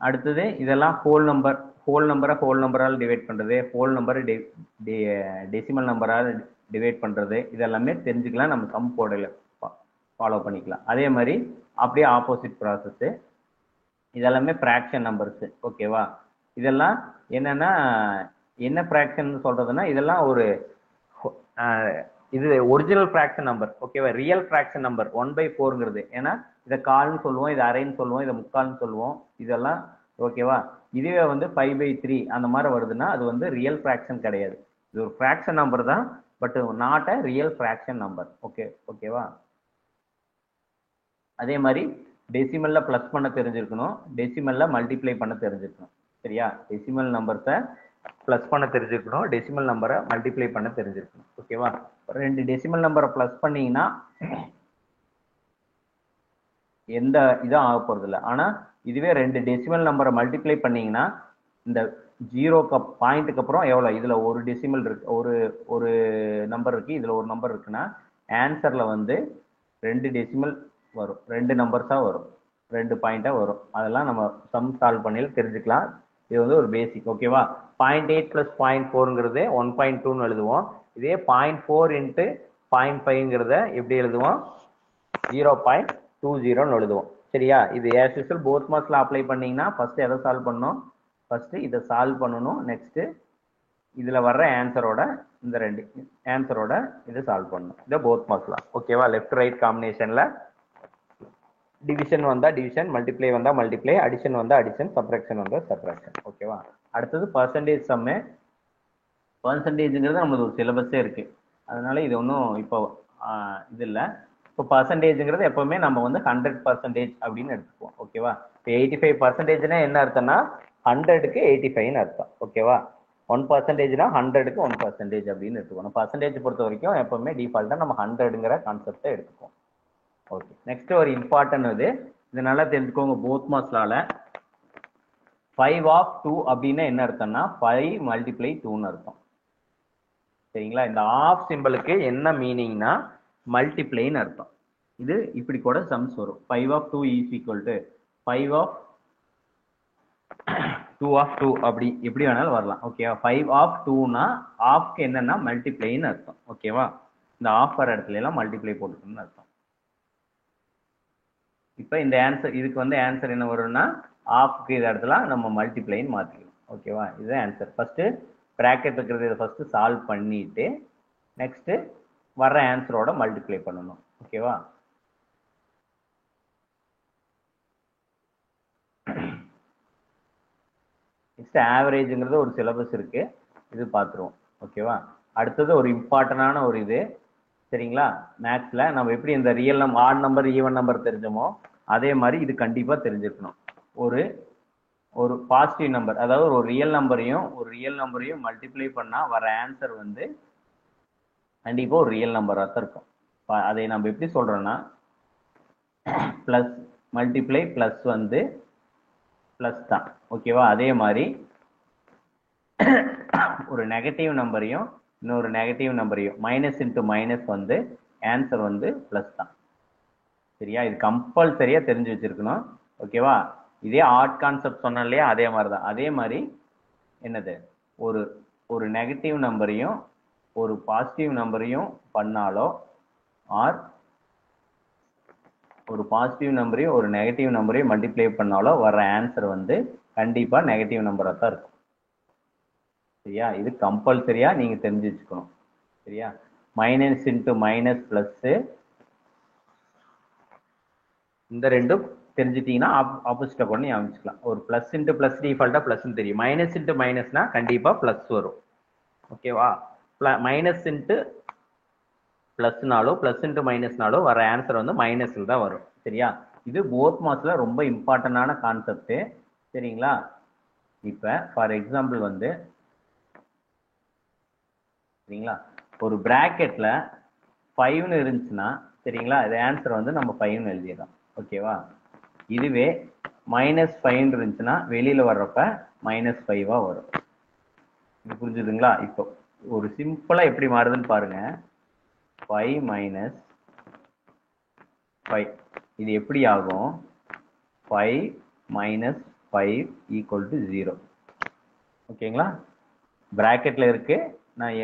அடுத்தது இதெல்லாம் ஹோல் நம்பரால் டிவைட் பண்றது, ஹோல் நம்பரை டெசிமல் நம்பரால் டிவைட் பண்றது, இதெல்லாமே தெரிஞ்சுக்கலாம். நம்ம சம் போடல ஃபாலோ பண்ணிக்கலாம். அதே மாதிரி அப்படியே ஆப்போசிட் ப்ராசஸ், இதெல்லாமே ஃபிராக்ஷன் நம்பர்ஸ். ஓகேவா? இதெல்லாம் என்னன்னா என்ன ஃபிராக்ஷன் சொல்றதுன்னா, இதெல்லாம் ஒரு இது ஒரிஜினல் ஃபிராக்ஷன் நம்பர். ஓகேவா? ரியல் ஃபிராக்ஷன் நம்பர் 1/4ங்கிறது. ஏன்னா இதை கால்னு சொல்லுவோம், இதை அரைன்னு சொல்லுவோம், இதை முக்கால்னு சொல்லுவோம், இதெல்லாம். ஓகேவா? இதுவே வந்து 5/3 அந்த மாதிரி வருதுன்னா அது வந்து ரியல் ஃபிராக்ஷன் கிடையாது. இது ஒரு ஃபிராக்ஷன் நம்பர் தான், but not a real fraction number. ஓகேவா? அதே மாதிரி டெசிமல்ல பிளஸ் பண்ண தெரிஞ்சிருக்கணும், டெசிமல்ல மல்டிப்ளை பண்ண தெரிஞ்சிருக்கணும். சரியா? டெசிமல் நம்பர்ஸை ப்ளஸ் பண்ண தெரிஞ்சிருக்கணும், டெசிமல் நம்பரை மல்டிப்ளை பண்ண தெரிஞ்சிருக்கணும். ஓகேவா? ரெண்டு டெசிமல் நம்பரை ப்ளஸ் பண்ணீங்கன்னா எந்த இதுவும் ஆக போறது இல்லை. ஆனா இதுவே ரெண்டு டெசிமல் நம்பரை மல்டிப்ளை பண்ணீங்கன்னா இந்த ஜீரோ பாயிண்ட்டுக்கு அப்புறம் எவ்வளவு, இதுல ஒரு டெசிமல் இருக்கு, ஒரு நம்பர் இருக்கு, இதுல ஒரு நம்பர் இருக்குன்னா ஆன்சர்ல வந்து ரெண்டு டெசிமல் வரும், ரெண்டு நம்பர்ஸா வரும், ரெண்டு பாயிண்டா வரும். அதெல்லாம் நம்ம சம் சால்வ் பண்ணி தெரிஞ்சுக்கலாம். இது வந்து ஒரு பேசிக். ஓகேவா? 0.8 பிளஸ் 0.4ங்கிறது 1.2ன்னு எழுதுவோம். இதே 0.4 இன்ட்டு 0.5ங்கிறத எப்படி எழுதுவோம்? 0.20ன்னு எழுதுவோம். சரியா? இது as usual போத் மார்க்ஸ்ல அப்ளை பண்ணீங்கன்னா ஃபர்ஸ்ட் எதை சால்வ் பண்ணணும்? ஃபர்ஸ்ட் இதை சால்வ் பண்ணணும். நெக்ஸ்ட் இதுல வர்ற ஆன்சரோட இந்த ரெண்டு ஆன்சரோட இதை சால்வ் பண்ணணும். இதை போத் மார்க்ஸ்ல. ஓகேவா? லெஃப்ட் ரைட் காம்பினேஷன்ல டிவிஷன் வந்தா டிவிஷன், மல்டிப்ளை வந்தா மல்டிப்ளை, அடிஷன் வந்தா அடிஷன், சப்ட்ராக்ஷன் வந்தா சப்ட்ராக்ஷன். ஓகேவா? அடுத்தது பர்சன்டேஜ் சம்மு. பர்சன்டேஜ்ங்கிறது நம்மளுக்கு ஒரு சிலபஸே இருக்கு, அதனால இது ஒன்றும் இப்போ இது இல்லை. இப்போ பர்சன்டேஜ்ங்கிறது எப்பவுமே நம்ம வந்து 100% அப்படின்னு எடுத்துக்குவோம். ஓகேவா? இப்போ 85%னா என்ன அர்த்தம்னா 100க்கு 85ன்னு அர்த்தம். ஓகேவா? 1%னா 100க்கு 1% அப்படின்னு எடுத்துக்கணும். பர்சன்டேஜ் பொறுத்த வரைக்கும் எப்பவுமே டிஃபால்ட்டா நம்ம 100ங்கிற கான்செப்டை எடுத்துக்குவோம். ஓகே, நெக்ஸ்ட் ஒரு இம்பார்ட்டன்ட் இது நல்லா தெரிஞ்சுக்கோங்க. போத் மார்க்ஸ்லால 5 ஆஃப் 2 அப்படின்னா என்ன அர்த்தம்னா 5 மல்டிப்ளை 2ன்னு அர்த்தம். சரிங்களா? இந்த ஆஃப் சிம்பிளுக்கு என்ன மீனிங்னா மல்டிப்ளைன்னு அர்த்தம். இது இப்படி கூட சம்ஸ் வரும். 5 of 2 is equal to 5 of 2 of 2 அப்படி எப்படி வேணாலும் வரலாம். ஓகேவா? 5 ஆஃப் 2னா ஆஃப்க்கு என்னன்னா மல்டிப்ளைன்னு அர்த்தம். ஓகேவா? இந்த ஆஃப் வர இடத்துல எல்லாம் மல்டிப்ளை போட்டுக்கணும்னு அர்த்தம். இப்போ இந்த ஆன்சர், இதுக்கு வந்து ஆன்சர் என்ன வரும்னா ஆஃப்க்கு இந்த இடத்துல நம்ம மல்டிப்ளைன்னு மாற்றிக்கணும். ஓகேவா? இதுதான் ஆன்சர். ஃபர்ஸ்ட் பிராக்கெட் இருக்கிறது இதை ஃபர்ஸ்ட் சால்வ் பண்ணிட்டு நெக்ஸ்ட் வர்ற ஆன்சரோட மல்டிப்ளை பண்ணணும். ஓகேவா? நெக்ஸ்ட் ஆவரேஜ்ங்கிறது ஒரு சிலபஸ் இருக்கு, இது பார்த்துருவோம். ஓகேவா? அடுத்தது ஒரு இம்பார்ட்டன்டான ஒரு இது. சரிங்களா? மேத்ஸ்ல நம்ம எப்படி இந்த real number, odd number, even number தெரிஞ்சோமோ அதே மாதிரி இது கண்டிப்பா தெரிஞ்சிருக்கணும். ஒரு பாசிட்டிவ் நம்பர், அதாவது ஒரு ரியல் நம்பரையும் மல்டிப்ளை பண்ணா வர ஆன்சர் வந்து கண்டிப்பா ஒரு ரியல் நம்பரா தான் இருக்கும். அதை நம்ம எப்படி சொல்றோம்னா பிளஸ் மல்டிப்ளை பிளஸ் வந்து பிளஸ் தான். ஓகேவா? அதே மாதிரி ஒரு நெகட்டிவ் நம்பரையும் இன்னொரு நெகட்டிவ் நம்பரையும் மைனஸ் இன்டு மைனஸ் வந்து ஆன்சர் வந்து பிளஸ் தான். சரியா? இது கம்பல்சரியா தெரிஞ்சு வச்சிருக்கணும். ஓகேவா? இதே ஆட் கான்செப்ட் சொன்னோம் இல்லையா, அதே மாதிரி தான். அதே மாதிரி என்னது, ஒரு நெகட்டிவ் நம்பரையும் ஒரு பாசிட்டிவ் நம்பரையும் பண்ணாலோ ஆர் ஒரு பாசிட்டிவ் நம்பரையும் ஒரு நெகட்டிவ் நம்பரையும் மல்டிப்ளை பண்ணாலோ வர ஆன்சர் வந்து கண்டிப்பா நெகட்டிவ் நம்பரா தான் இருக்கும். சரியா? இது கம்பல்சரியா நீங்க தெரிஞ்சு வச்சுக்கணும். சரியா? மைனஸ் இன்டு மைனஸ் பிளஸ், இந்த ரெண்டும் தெரிஞ்சிட்டீங்கன்னா ஆப்போசிட்டா கொண்டு அமைச்சுக்கலாம். ஒரு பிளஸ் இன்டு பிளஸ் டிஃபால்ட்டா பிளஸ் தெரியும், மைனஸ் இன்டு மைனஸ்னா கண்டிப்பா பிளஸ் வரும். ஓகேவா? மைனஸ் இன்டு பிளஸ்னாலோ பிளஸ் இன்டு மைனஸ்னாலோ வர ஆன்சர் வந்து மைனஸ்ல தான் வரும். சரியா? இது போத் மார்க்ஸ்ல ரொம்ப இம்பார்ட்டன்டான கான்செப்ட். சரிங்களா? இப்ப ஃபார் எக்ஸாம்பிள் வந்து சரிங்களா, ஒரு பிராக்கெட்ல 5ன்னு இருந்துச்சுன்னா சரிங்களா, இது ஆன்சர் வந்து நம்ம 5ன்னு எழுதிடலாம். ஓகேவா? இதுவே -5 இருந்துச்சுன்னா வெளியில வர்றப்ப -5 வரும். இது புரிஞ்சுதுங்களா? இப்போ ஒரு சிம்பிளா எப்படி மாறுதுன்னு பாருங்க. 5 - 5 இது எப்படி ஆகும்? 5 - 5 = 0. ஓகேங்களா? பிராக்கெட்ல இருக்கு, நான்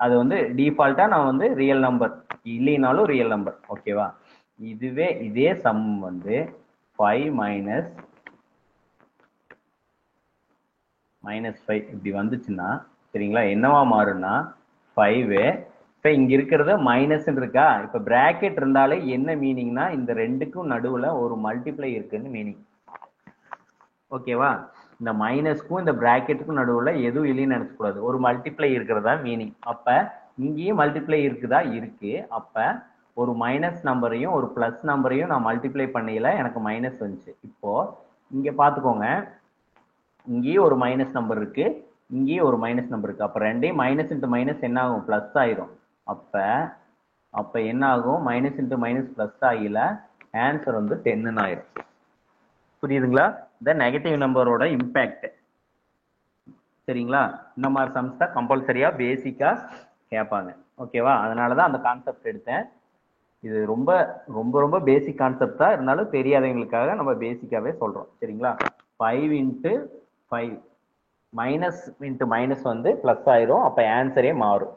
அது வந்து டிஃபால்ட்டா நான் வந்து ரியல் நம்பர் இல்லைனாலும் ரியல் நம்பர். ஓகேவா? இதுவே இதே சம் வந்து 5 - 5 இப்படி வந்துச்சுன்னா சரிங்களா, என்னவா மாறும்னா 5 இப்ப இங்க இருக்கிறது மைனஸ் இருக்கா, இப்ப பிராக்கெட் இருந்தாலே என்ன மீனிங்னா இந்த ரெண்டுக்கும் நடுவுல ஒரு மல்டிப்ளை இருக்குன்னு மீனிங். ஓகேவா? இந்த மைனஸ்க்கும் இந்த பிராக்கெட்டுக்கும் நடுவுல எதுவும் இல்லைன்னு நினைச்சக்கூடாது, ஒரு மல்டிப்ளை இருக்கிறதா மீனிங். அப்ப இங்கேயும் மல்டிப்ளை இருக்குதா? இருக்கு. அப்ப ஒரு மைனஸ் நம்பரையும் ஒரு பிளஸ் நம்பரையும் நான் மல்டிப்ளை பண்ணல, எனக்கு மைனஸ் வந்துச்சு. இப்போ இங்க பாத்துக்கோங்க, இங்கேயும் ஒரு மைனஸ் நம்பர் இருக்கு, இங்கேயும் ஒரு மைனஸ் நம்பர் இருக்கு. அப்ப ரெண்டையும் மைனஸ் இன்ட்டு மைனஸ் என்ன ஆகும்? பிளஸ் ஆயிரும். அப்ப என்ன ஆகும்? மைனஸ் இன்ட்டு மைனஸ் பிளஸ் ஆகில ஆன்சர் வந்து 10 ஆயிரும். புரியுதுங்களா? இந்த நெகட்டிவ் நம்பரோட இம்பாக்ட். சரிங்களா? இந்த மாதிரி சம்ஸ் தான் கம்பல்சரியா பேசிக்கா கேட்பாங்க. ஓகேவா? அதனாலதான் அந்த கான்செப்ட் எடுத்தேன். இது ரொம்ப ரொம்ப ரொம்ப பேசிக் கான்செப்ட் தான், இருந்தாலும் தெரியாதவங்களுக்காக நம்ம பேசிக்காவே சொல்றோம். சரிங்களா? 5 இன்ட்டு 5 மைனஸ் இன்ட்டு மைனஸ் வந்து பிளஸ் ஆயிரும். அப்ப ஆன்சரே மாறும்.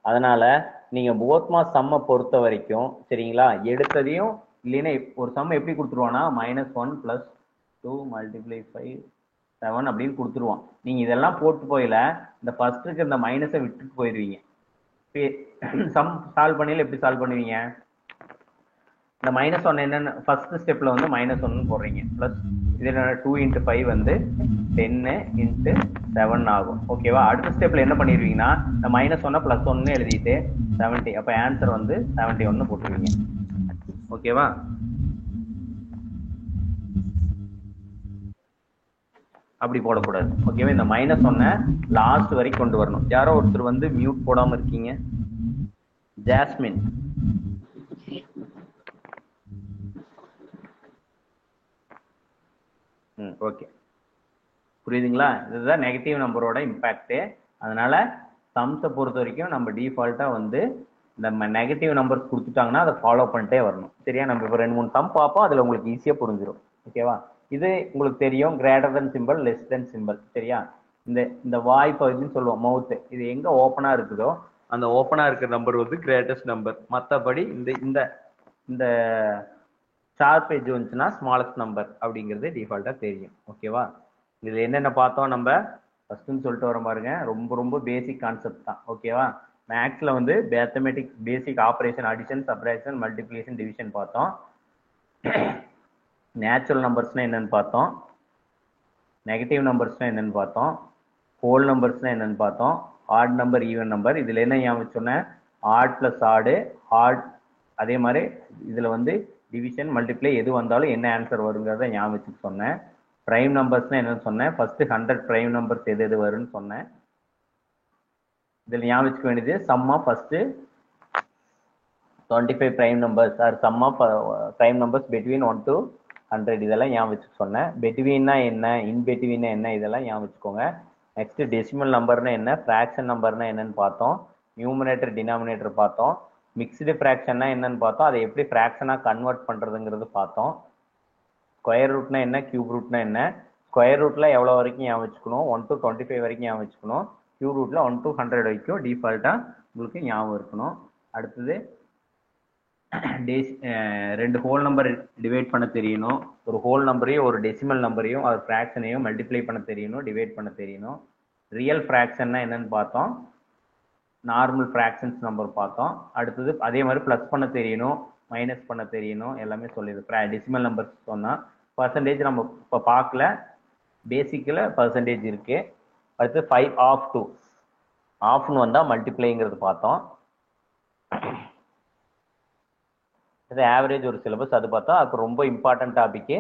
அதனால நீங்க போத் மாஸ் சம்மை பொறுத்த வரைக்கும் சரிங்களா, எடுத்ததையும் இல்லைன்னா ஒரு சம் எப்படி கொடுத்துருவானா -1 + 2 × 5 7 அப்படின்னு கொடுத்துருவான். நீங்க இதெல்லாம் போட்டு போயில இந்த ஃபர்ஸ்ட் இருக்க இந்த மைனஸை விட்டுட்டு போயிடுவீங்க. சம் சால்வ் பண்ணல எப்படி சால்வ் பண்ணுவீங்க? இந்த -1 என்னன்னு ஃபர்ஸ்ட் ஸ்டெப்ல வந்து -1 போடுறீங்க. பிளஸ் இது 2 × 5 வந்து 10 × 7 ஆகும். ஓகேவா? அடுத்த ஸ்டெப்ல என்ன பண்ணிடுவீங்கன்னா இந்த -1 +1 எழுதிட்டு 70. அப்ப ஆன்சர் வந்து 71 போட்டுருவீங்க. ஓகேவா? அப்படி போடக்கூடாது. ஓகேவா? இந்த -1 லாஸ்ட் வரைக்கும் கொண்டு வரணும். யாரோ ஒருத்தர் வந்து மியூட் போடாம இருக்கீங்க. ஜாஸ்மின். ஓகே, புரியுதுங்களா? இதுதான் நெகட்டிவ் நம்பரோட இம்பாக்ட். அதனால சம்ஸை பொறுத்த வரைக்கும் நம்ம டிஃபால்ட்டா வந்து நம்ம நெகட்டிவ் நம்பர்ஸ் கொடுத்துட்டாங்கன்னா அதை ஃபாலோ பண்ணிட்டே வரணும். சரியா? நம்ம இப்போ 2-3 சம் பார்ப்போம், அதுல உங்களுக்கு ஈஸியா புரிஞ்சிடும். ஓகேவா? இது உங்களுக்கு தெரியும், greater than simple, less than simple. சரியா? இந்த வாய் பகுதின்னு சொல்லுவோம், மவுத். இது எங்க ஓப்பனா இருக்குதோ அந்த ஓப்பனா இருக்கிற நம்பர் வந்து கிரேட்டஸ்ட் நம்பர். மற்றபடி இந்த இந்த ஷார்ப் எட்ஜ் வந்துச்சுன்னா ஸ்மாலஸ்ட் நம்பர் அப்படிங்கிறது டிஃபால்ட்டா தெரியும். ஓகேவா? இதுல என்னென்ன பார்த்தோம் நம்ம ஃபர்ஸ்ட்னு சொல்லிட்டு வர பாருங்க. ரொம்ப ரொம்ப பேசிக் கான்செப்ட் தான். ஓகேவா? மேக்ஸ்ல வந்து mathematics basic operation, addition, subtraction, multiplication, division பார்த்தோம். நேச்சுரல் நம்பர்ஸ்னா என்னன்னு பார்த்தோம். நெகட்டிவ் நம்பர்ஸ்னா என்னன்னு பார்த்தோம். ஹோல் நம்பர்ஸ்னா என்னன்னு பார்த்தோம். Add number, even number. இதுல என்ன ஞாபகம் சொன்னேன்? ஆட் பிளஸ் ஆடு, ஆட். அதே மாதிரி இதுல வந்து டிவிஷன், மல்டிப்ளை எது வந்தாலும் என்ன ஆன்சர் வருங்கிறத ஞாபகம் சொன்னேன். பிரைம் நம்பர்ஸ்னா என்னன்னு சொன்னேன். ஃபர்ஸ்ட் 100 பிரைம் நம்பர்ஸ் எது எது வரும்னு சொன்னேன். இதில் ஞாபகம் வச்சுக்க வேண்டியது sum of first 25 prime numbers or sum of prime numbers between 1 to 100. இதெல்லாம் ஞாபகம் வச்சுக்க சொன்னேன். பெட்வீன்னா என்ன, இன் பெட்வீன்னா என்ன, இதெல்லாம் ஞாபகம் வச்சுக்கோங்க. நெக்ஸ்ட் டெசிமல் நம்பர்னா என்ன, ஃபிராக்ஷன் நம்பர்னா என்னன்னு பார்த்தோம். நியூமரேட்டர், டினாமினேட்டர் பார்த்தோம். மிக்ஸ்டு ஃபிராக்ஷன்னா என்னன்னு பார்த்தோம். அதை எப்படி ஃபிராக்ஷனா கன்வெர்ட் பண்றதுங்கிறது பார்த்தோம். ஸ்கொயர் ரூட்னா என்ன, கியூப் ரூட்னா என்ன. ஸ்கொயர் ரூட்ல எவ்வளவு வரைக்கும் ஞாபகம் வச்சுக்கணும்? 1 to 25 வரைக்கும் ஞாபகம் வச்சுக்கணும். கியூப் ரூட்ல 1 to 100 வரைக்கும் டிஃபால்ட்டா உங்களுக்கு ஞாபகம் இருக்கணும். அடுத்தது ரெண்டு ஹோல் நம்பர் டிவைட் பண்ண தெரியணும். ஒரு ஹோல் நம்பரையும் ஒரு டெசிமல் நம்பரையும் ஒரு ஃபிராக்ஷனையும் மல்டிப்ளை பண்ண தெரியணும், டிவைட் பண்ண தெரியணும். ரியல் ஃபிராக்ஷன்னா என்னன்னு பார்த்தோம். நார்மல் ஃபிராக்ஷன்ஸ் நம்பர் பார்த்தோம். அடுத்தது அதே மாதிரி பிளஸ் பண்ண தெரியணும், மைனஸ் பண்ண தெரியணும், எல்லாமே சொல்லிடுது. டெசிமல் நம்பர்ஸ் சொன்னா பர்சன்டேஜ் நம்ம இப்போ பார்க்கல, பேசிக்கில் பர்சன்டேஜ் இருக்கு. அடுத்து 5 ஆஃப் 2 ஆஃப்னு வந்தா மல்டிப்ளைங்கிறது பார்த்தோம். இது ஆவரேஜ் ஒரு சிலபஸ், அது பார்த்தோம். அப்போ ரொம்ப இம்பார்ட்டன்ட் டாபிக்.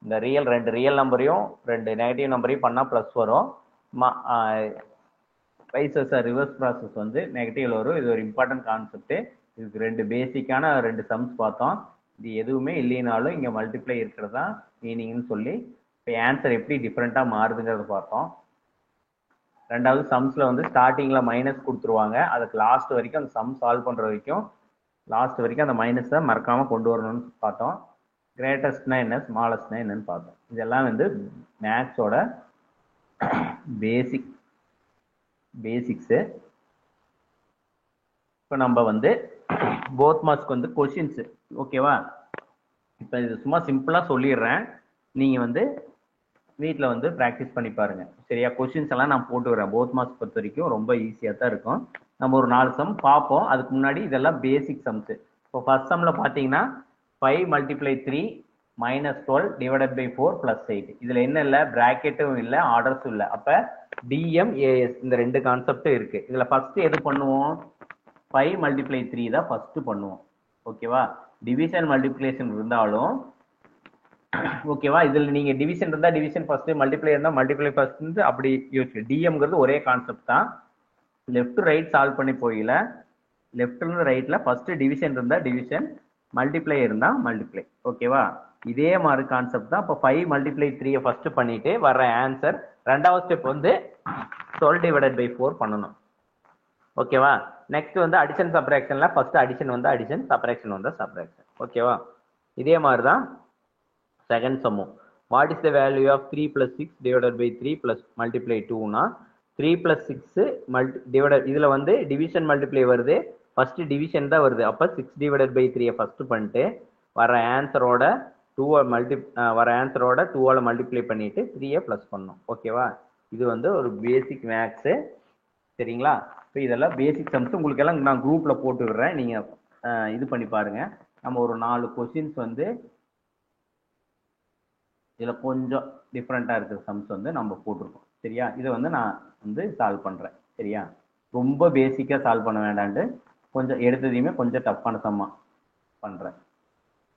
இந்த ரெண்டு ரியல் நம்பரையும் ரெண்டு நெகட்டிவ் நம்பரையும் பண்ணா பிளஸ் வரும். வைசஸ் ரிவர்ஸ் ப்ராசஸ் வந்து நெகட்டிவ்ல வரும். இது ஒரு இம்பார்ட்டன்ட் கான்செப்ட். இதுக்கு ரெண்டு பேசிக்கான ரெண்டு சம்ஸ் பார்த்தோம். இது எதுவுமே இல்லைனாலும் இங்க மல்டிப்ளை இருக்கிறதா மீனிங்னு சொல்லி இப்போ ஆன்சர் எப்படி டிஃப்ரெண்டா மாறுதுங்கிறத பார்த்தோம். ரெண்டாவது சம்ஸ்ல வந்து ஸ்டார்டிங்ல மைனஸ் கொடுத்துருவாங்க. அதுக்கு லாஸ்ட் வரைக்கும் அந்த சம் சால்வ் பண்ற வரைக்கும் லாஸ்ட் வரைக்கும் அந்த மைனஸை மறக்காம கொண்டு வரணும்னு பார்த்தோம். கிரேட்டஸ்ட்னா என்ன, ஸ்மாலஸ்ட்னா என்னன்னு பார்த்தோம். இதெல்லாம் வந்து மேக்ஸோட பேசிக்ஸ். இப்போ நம்ம வந்து போத் மார்க்ஸ்க்கு வந்து கொஸ்டின்ஸ். ஓகேவா? இப்போ இது சும்மா சிம்பிளா சொல்லிடுறேன், நீங்க வந்து வீட்டில் வந்து ப்ராக்டிஸ் பண்ணி பாருங்க. சரியா? கொஸ்டின்ஸ் எல்லாம் நான் போட்டு வரேன். போத் மார்க்ஸ் பொறுத்த வரைக்கும் ரொம்ப ஈஸியாக தான் இருக்கும். நம்ம ஒரு 4 சம் பார்ப்போம். அதுக்கு முன்னாடி இதெல்லாம் பேசிக் சம்ஸ். இப்போ ஃபர்ஸ்ட் சம்ல பார்த்தீங்கன்னா 5 × 3 -12 ÷ 4 + 8. இதுல என்ன இல்லை, பிராக்கெட்டும் இல்லை, ஆர்டர்ஸும் இல்லை. அப்ப டிஎம்ஏஎஸ் இந்த ரெண்டு கான்செப்டும் இருக்கு. இதுல ஃபர்ஸ்ட் எது பண்ணுவோம்? 5 × 3 தான் ஃபர்ஸ்ட் பண்ணுவோம். ஓகேவா? டிவிஷன் மல்டிப்ளிகேஷன் இருந்தாலும் ஓகேவா? இதுல நீங்க டிவிஷன் இருந்தா டிவிஷன் ஃபர்ஸ்ட், மல்டிப்ளை இருந்தா மல்டிப்ளை ஃபர்ஸ்ட், அப்படி யோசிச்சு. டிஎம்ங்கிறது ஒரே கான்செப்ட் தான். லெஃப்ட் ரைட் சால்வ் பண்ணி போயில லெஃப்ட்ல இருந்து ரைட்ல ஃபர்ஸ்ட் டிவிஷன் இருந்தா டிவிஷன், மல்டிப்ளை இருந்தா மல்டிப்ளை. ஓகேவா? இதே மாதிரி கான்செப்ட் தான். இப்போ 5 மல்டிப்ளை 3 ஃபர்ஸ்ட் பண்ணிட்டு வர்ற ஆன்சர் ரெண்டாவது ஸ்டெப் வந்து 12 டிவைடட் பை 4 பண்ணணும். ஓகேவா? நெக்ஸ்ட் வந்து அடிஷன் சப்ராக்ஷன்ல ஃபர்ஸ்ட் அடிஷன் வந்து அடிஷன், சப்ராக்ஷன் வந்து சப்ராக்ஷன். ஓகேவா? இதே மாதிரி தான் செகண்ட் சம்மும். What is the value of 3 plus 6 divided by 3 plus multiply 2னா 3 plus 6 டிவைடட், இதுல வந்து டிவிஷன் மல்டிப்ளை வருது, ஃபர்ஸ்ட் டிவிஷன் தான் வருது. அப்ப 6 divided by 3 ஃபர்ஸ்ட் பண்ணிட்டு வர ஆன்சரோட 2 மல்டிப்ளை பண்ணிட்டு 3 பிளஸ் பண்ணணும். ஓகேவா? இது வந்து ஒரு பேசிக் மேக்ஸ். சரிங்களா? இப்போ இதெல்லாம் பேசிக் சம்ஸ் உங்களுக்கு எல்லாம் நான் குரூப்ல போட்டு விடுறேன், நீங்க இது பண்ணி பாருங்க. நம்ம ஒரு 4 கொஸ்டின்ஸ் வந்து இதுல கொஞ்சம் டிஃப்ரெண்டா இருக்கிற சம்ஸ் வந்து நம்ம போட்டிருக்கோம். சரியா? இதை வந்து நான் வந்து சால்வ் பண்றேன். சரியா? ரொம்ப பேசிக்கா சால்வ் பண்ண வேண்டான்ட்டு கொஞ்சம் எடுத்ததையுமே கொஞ்சம் டஃப்பான சம்மா பண்றேன்.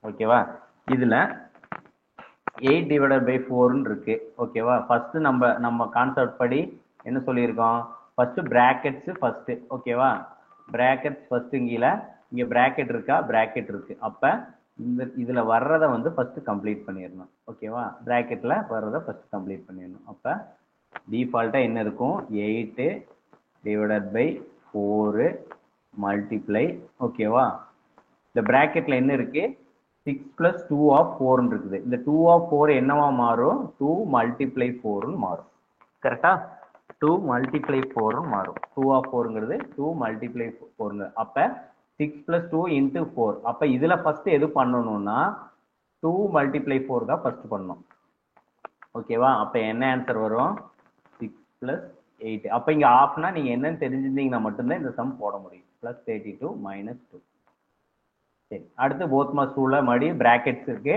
ஓகேவா? இதுல 8 டிவைடட் பை 4 இருக்கு. ஓகேவா? ஃபர்ஸ்ட் நம்ம கான்செப்ட் படி என்ன சொல்லியிருக்கோம்? First brackets first. ஓகேவா? Brackets first. இங்க பிராக்கெட் இருக்கா? பிராக்கெட் இருக்கு. அப்ப இதுல வர்றத வந்து ஃபர்ஸ்ட் கம்ப்ளீட் பண்ணிடணும். ஓகேவா? பிராக்கெட்ல வர்றத ஃபர்ஸ்ட் கம்ப்ளீட் பண்ணிடணும். அப்ப டிஃபால்ட்டா என்ன இருக்கும்? 8 டிவைடட் பை 4 மல்டிப்ளை. ஓகேவா? இந்த பிராக்கெட்ல என்ன இருக்கு? 6 plus 2 of 4 இருக்குது. இந்த 2 of 4 என்னவா மாறும்? 2 multiply 4 மாறும். கரெக்டா? 2 multiply 4 மாறும். 2 of 4ங்கிறது 2 multiply 4. அப்ப 6 plus 2 into 4. அப்ப இதுல ஃபர்ஸ்ட் எது பண்ணணும்னா 2 multiply 4 தான் ஃபர்ஸ்ட் பண்ணணும். ஓகேவா? அப்ப என்ன ஆன்சர் வரும்? 6 plus 8. அப்ப இங்க ஆஃப்னா நீங்க என்னன்னு தெரிஞ்சிருந்தீங்கன்னா மட்டும்தான் இந்த சம் போட முடியும். plus 32 minus 2. சரி, அடுத்து போத் மாஸ் ரூல்ல மறுபடியும் பிராக்கெட்ஸ் இருக்கு,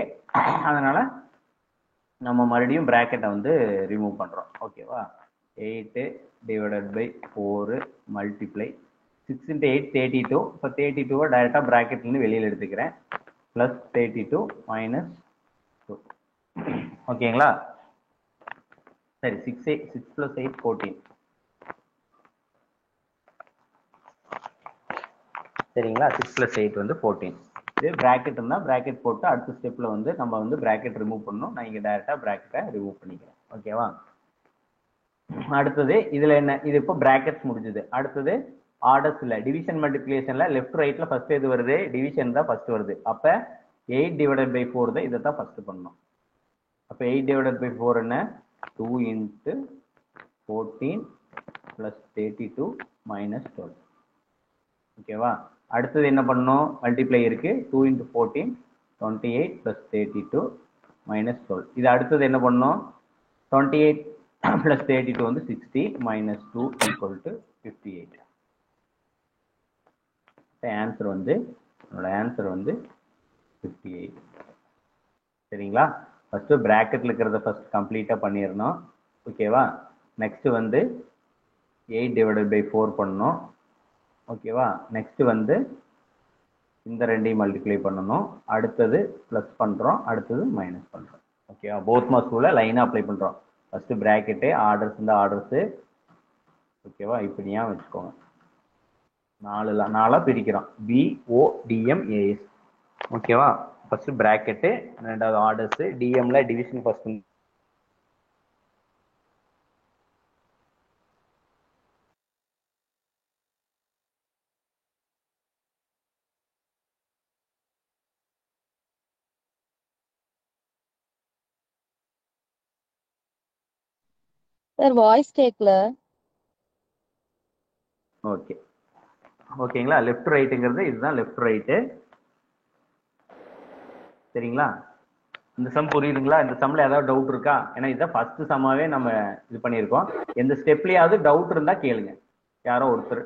அதனால நம்ம மறுபடியும் பிராக்கெட்டை வந்து ரிமூவ் பண்றோம். ஓகேவா? 8 டிவைடட் பை 4 மல்டிப்ளை 6 into 8 32. இப்போ 32 டைரக்டா பிராக்கெட்ல இருந்து வெளியில எடுத்துக்கிறேன். Plus 32 minus 2. ஓகேங்களா? சரி, 6 plus 8 14. சரிங்களா? 6 plus 8 வந்து 14. இது பிராக்கெட் இருந்தா பிராக்கெட் போட்டு அடுத்த ஸ்டெப்ல வந்து நம்ம வந்து பிராக்கெட் ரிமூவ் பண்ணணும். நான் இங்க டைரக்டா பிராக்கெட்டை ரிமூவ் பண்ணிக்கிறேன். ஓகேவா? அடுத்தது இதுல என்ன? இது இப்போ பிராக்கெட்ஸ் முடிஞ்சது. அடுத்தது ஆர்டர்ஸ்ல டிவிஷன் மல்டிப்ளிகேஷன்ல லெஃப்ட் ரைட்ல ஃபர்ஸ்ட் எது வருது? டிவிஷன் தான் ஃபர்ஸ்ட் வருது. அப்ப 8 டிவைடட் பை 4 தான், இதை தான் ஃபர்ஸ்ட் பண்ணணும். அப்ப 8 டிவைடட் பை 4 என்ன? 2 into 14 plus 32 minus 12. ஓகேவா? அடுத்தது என்ன பண்ணணும்? மல்டிப்ளை இருக்கு. 2 into 14 28 plus 32 minus 12. இது அடுத்தது என்ன பண்ணணும்? 28 plus 32 வந்து 60 minus 2 equal to 58. ஆன்சர் வந்து என்னோட ஆன்சர் வந்து 58. சரிங்களா? ஃபர்ஸ்ட் பிராக்கெட்ல இருக்கிறத ஃபர்ஸ்ட் கம்ப்ளீட்டா பண்ணிடணும். ஓகேவா? நெக்ஸ்ட் வந்து 8 டிவைடட் பை 4 பண்ணணும். ஓகேவா? நெக்ஸ்ட் வந்து இந்த ரெண்டையும் மல்டிப்ளை பண்ணணும். அடுத்தது பிளஸ் பண்றோம், அடுத்தது மைனஸ் பண்றோம். ஓகேவா? போத் மாஸ் ரூலை லைனா அப்ளை பண்றோம். ஃபர்ஸ்ட் பிராக்கெட், ஆர்டர்ஸ் இந்த ஆர்டர்ஸ். ஓகேவா? இப்படியா வச்சுக்கோங்க. நாலா பிரிக்கிறோம். BODMAS. ஓகேவா? ஃபர்ஸ்ட் பிராக்கெட், ரெண்டாவது ஆர்டர்ஸ், டிஎம்ல டிவிஷன் ஃபர்ஸ்ட். சார் வாய்ஸ் கேட்கல. ஓகே, ஓகேங்களா? லெஃப்ட் ரைட்டுங்கிறது இதுதான் லெஃப்ட் ரைட்டு. சரிங்களா? இந்த சம் புரியுதுங்களா? இந்த சம்ல ஏதாவது டவுட் இருக்கா? ஏன்னா இதுதான் ஃபர்ஸ்ட் சம்மாவே நம்ம இது பண்ணியிருக்கோம். எந்த ஸ்டெப்லயாவது டவுட் இருந்தா கேளுங்க. யாரோ ஒருத்தர்,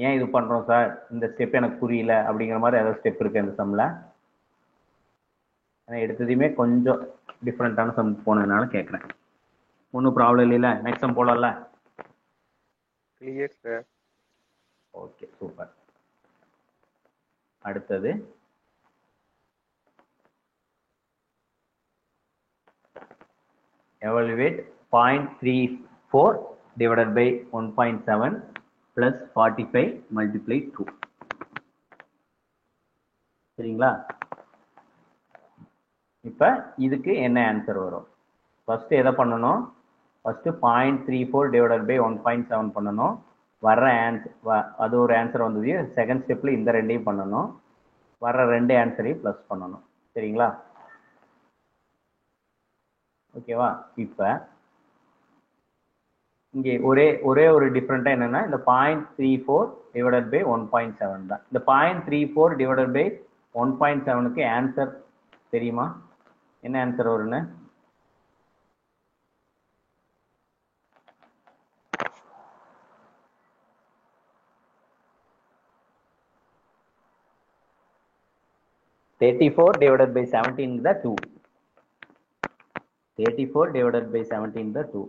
ஏன் இது பண்றோம் சார், இந்த ஸ்டெப் எனக்கு புரியல அப்படிங்கிற மாதிரி ஏதாவது ஸ்டெப் இருக்கு இந்த சம்ல? எடுத்ததையுமே கொஞ்சம் டிஃப்ரெண்டான சம் போனதுனால கேட்குறேன். ஒன்றும் ப்ராப்ளம் இல்லைல்ல? நெக்ஸ்ட் சம் போலாம்ல? Clear sir. Okay, super. அடுத்தது evaluate 0.34 divided by 1.7 plus 45 multiply 2. சரிங்களா? இப்ப இதுக்கு என்ன ஆன்சர் வரும்? ஃபர்ஸ்ட் எதை பண்ணணும்? ஃபர்ஸ்ட் 0.34 divided by 1.7 பண்ணணும். வர்ற ஆன்சர் அது ஒரு ஆன்சர் வந்தது. செகண்ட் ஸ்டெப்ல இந்த ரெண்டையும் பண்ணணும். வர்ற ரெண்டு ஆன்சரையும் பிளஸ் பண்ணணும். சரிங்களா? ஓகேவா? இப்ப இங்கே ஒரே ஒரு டிஃபரெண்டா என்னன்னா இந்த 0.34 divided by 1.7 தான். இந்த 0.34 divided by 1.7க்கு ஆன்சர் தெரியுமா? என்ன ஆன்சர் வரும்னு? (34 divided by 17 is 2. 34 divided by 17 is 2.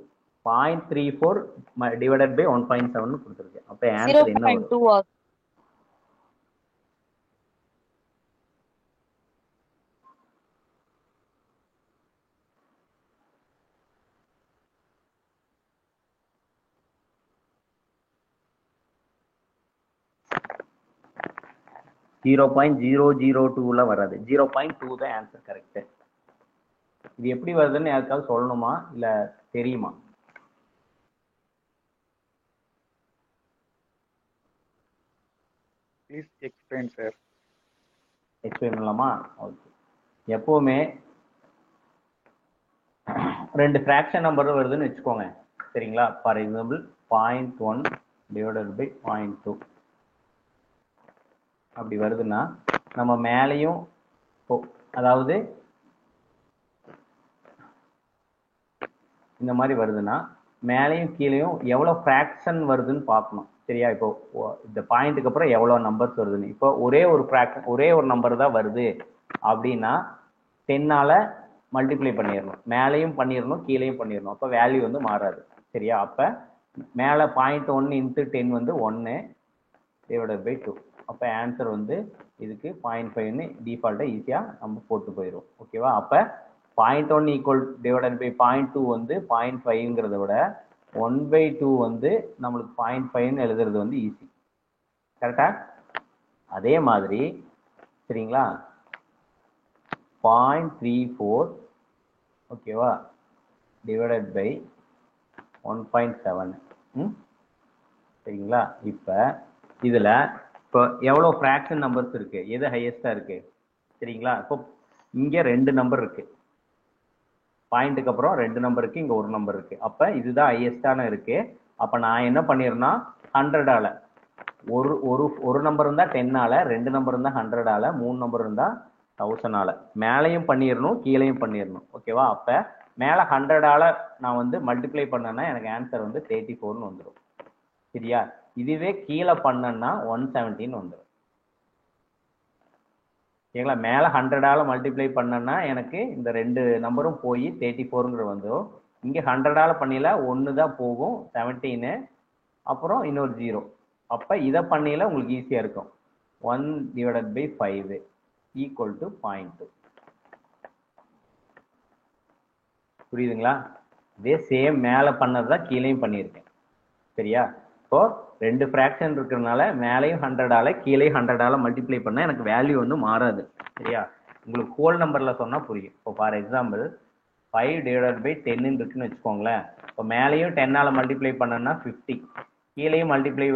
0.34 divided by 1.7 கொடுத்திருக்கு. அப்ப ஆன்சர் என்ன வரும்? 0.2 0.002ல வராது. 0.2 தான் ஆன்சர் கரெக்ட். இது எப்படி வருதுன்னு யாருக்காவது சொல்லணுமா இல்ல தெரியுமா? Please explain, sir. எக்ஸ்பிளைன் பண்ணலாமா? ஓகே. எப்பவுமே ரெண்டு ஃபிராக்ஷன் நம்பர் வருதுன்னு வச்சுக்கோங்க. சரிங்களா? ஃபார் எக்ஸாம்பிள் 0.1 divided by 0.2 அப்படி வருதுன்னா நம்ம மேலையும் அதாவது இந்த மாதிரி வருதுன்னா மேலையும் கீழையும் எவ்வளவு ஃபிராக்ஷன் வருதுன்னு பார்க்கணும். சரியா? இப்போ இந்த பாயிண்ட்டுக்கு அப்புறம் எவ்வளவு நம்பர்ஸ் வருதுன்னு. இப்போ ஒரே ஒரு நம்பர் தான் வருது அப்படின்னா 10ஆல மல்டிப்ளை பண்ணிடணும். மேலையும் பண்ணிடணும், கீழையும் பண்ணிடணும். அப்போ வேல்யூ வந்து மாறாது. சரியா? அப்ப மேல 0.1 into 10 வந்து 1 divided by 2. அப்ப ஆன்சர் வந்து இதுக்கு 0.5ன்னு டிஃபால்ட்டா ஈஸியா நம்ம போட்டு போயிடும். ஓகேவா? அப்ப 0.1 ஈக்குவல் டிவைடட் பை 0.2 வந்து 0.5ங்கிறத விட 1/2 வந்து நம்மளுக்கு 0.5ன்னு எழுதுறது வந்து ஈஸி. கரெக்டா? அதே மாதிரி சரிங்களா? 0.34 ஓகேவா டிவைடட் பை 1.7. சரிங்களா? இப்ப இதுல இப்போ எவ்வளவு ஃபிராக்ஷன் நம்பர்ஸ் இருக்கு? எது ஹையஸ்டா இருக்கு? சரிங்களா? இப்போ இங்க ரெண்டு நம்பர் இருக்கு. பாயிண்ட்டுக்கு அப்புறம் ரெண்டு நம்பர் இருக்கு, இங்க ஒரு நம்பர் இருக்கு. அப்ப இதுதான் ஹையஸ்டான இருக்கு. அப்ப நான் என்ன பண்ணிருந்தா 100ஆல ஒரு நம்பர் இருந்தா 10ஆல, ரெண்டு நம்பர் இருந்தா 100ஆல, மூணு நம்பர் இருந்தா 1000ஆல மேலையும் பண்ணிடணும், கீழையும் பண்ணிடணும். ஓகேவா? அப்ப மேல 100ஆல நான் வந்து மல்டிப்ளை பண்ணேன்னா எனக்கு ஆன்சர் வந்து 34ன்னு வந்துடும். சரியா? இதுவே கீழே பண்ணனா 117 வந்துடும். சரிங்களா? மேல 100ஆல மல்டிப்ளை பண்ணனா எனக்கு இந்த ரெண்டு நம்பரும் போய் 34ங்கிற வந்துடும். இங்க 100ஆல பண்ணில ஒன்னு தான் போகும் 17, அப்புறம் இன்னொரு 0. அப்ப இதை பண்ணில உங்களுக்கு ஈஸியா இருக்கும். 1 divided by 5 equal to 0.2. புரியுதுங்களா? இதே சேம் மேல பண்ணதுதான் கீழையும் பண்ணியிருக்கேன். சரியா? இப்போ ரெண்டு ஃபிராக்ஷன் இருக்கிறதுனால மேலையும் 100ஆல கீழையும் 100ஆல மல்டிப்ளை பண்ணா எனக்கு வேல்யூ வந்து மாறாது. சரியா? உங்களுக்கு ஹோல் நம்பர்ல சொன்னா புரியும். இப்போ ஃபார் எக்ஸாம்பிள் 5 divided by 10 இருக்குன்னு வச்சுக்கோங்களேன். இப்போ மேலையும் 10ஆல மல்டிப்ளை பண்ணனா 50, கீழையும் மல்டிப்ளை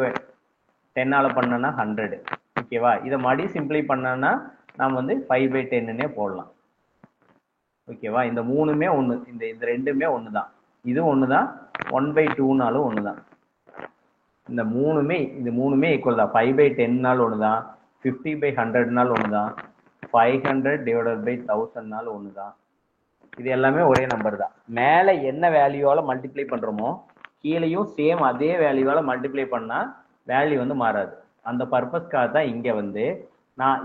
10ஆல பண்ணனா 100. ஓகேவா? இதை மடி சிம்பிளை பண்ணனா நாம் வந்து 5/10ன்னே போடலாம். ஓகேவா? இந்த மூணுமே ஒண்ணு, இந்த ரெண்டுமே ஒண்ணுதான். இது ஒண்ணுதான், 1/2னாலும் ஒண்ணுதான். இந்த மூணுமே ஈக்குவல் தான். 5/10னாலும் ஒண்ணுதான், 50/100னாலும் ஒண்ணுதான், 500 divided by 1000னாலும் ஒண்ணுதான். இது எல்லாமே ஒரே நம்பர் தான். மேல என்ன வேல்யூவால மல்டிப்ளை பண்றோமோ கீழையும் சேம் அதே வேல்யூவால மல்டிப்ளை பண்ணா வேல்யூ வந்து மாறாது. அந்த பர்பஸ்க்காக தான் இங்க வந்து நான்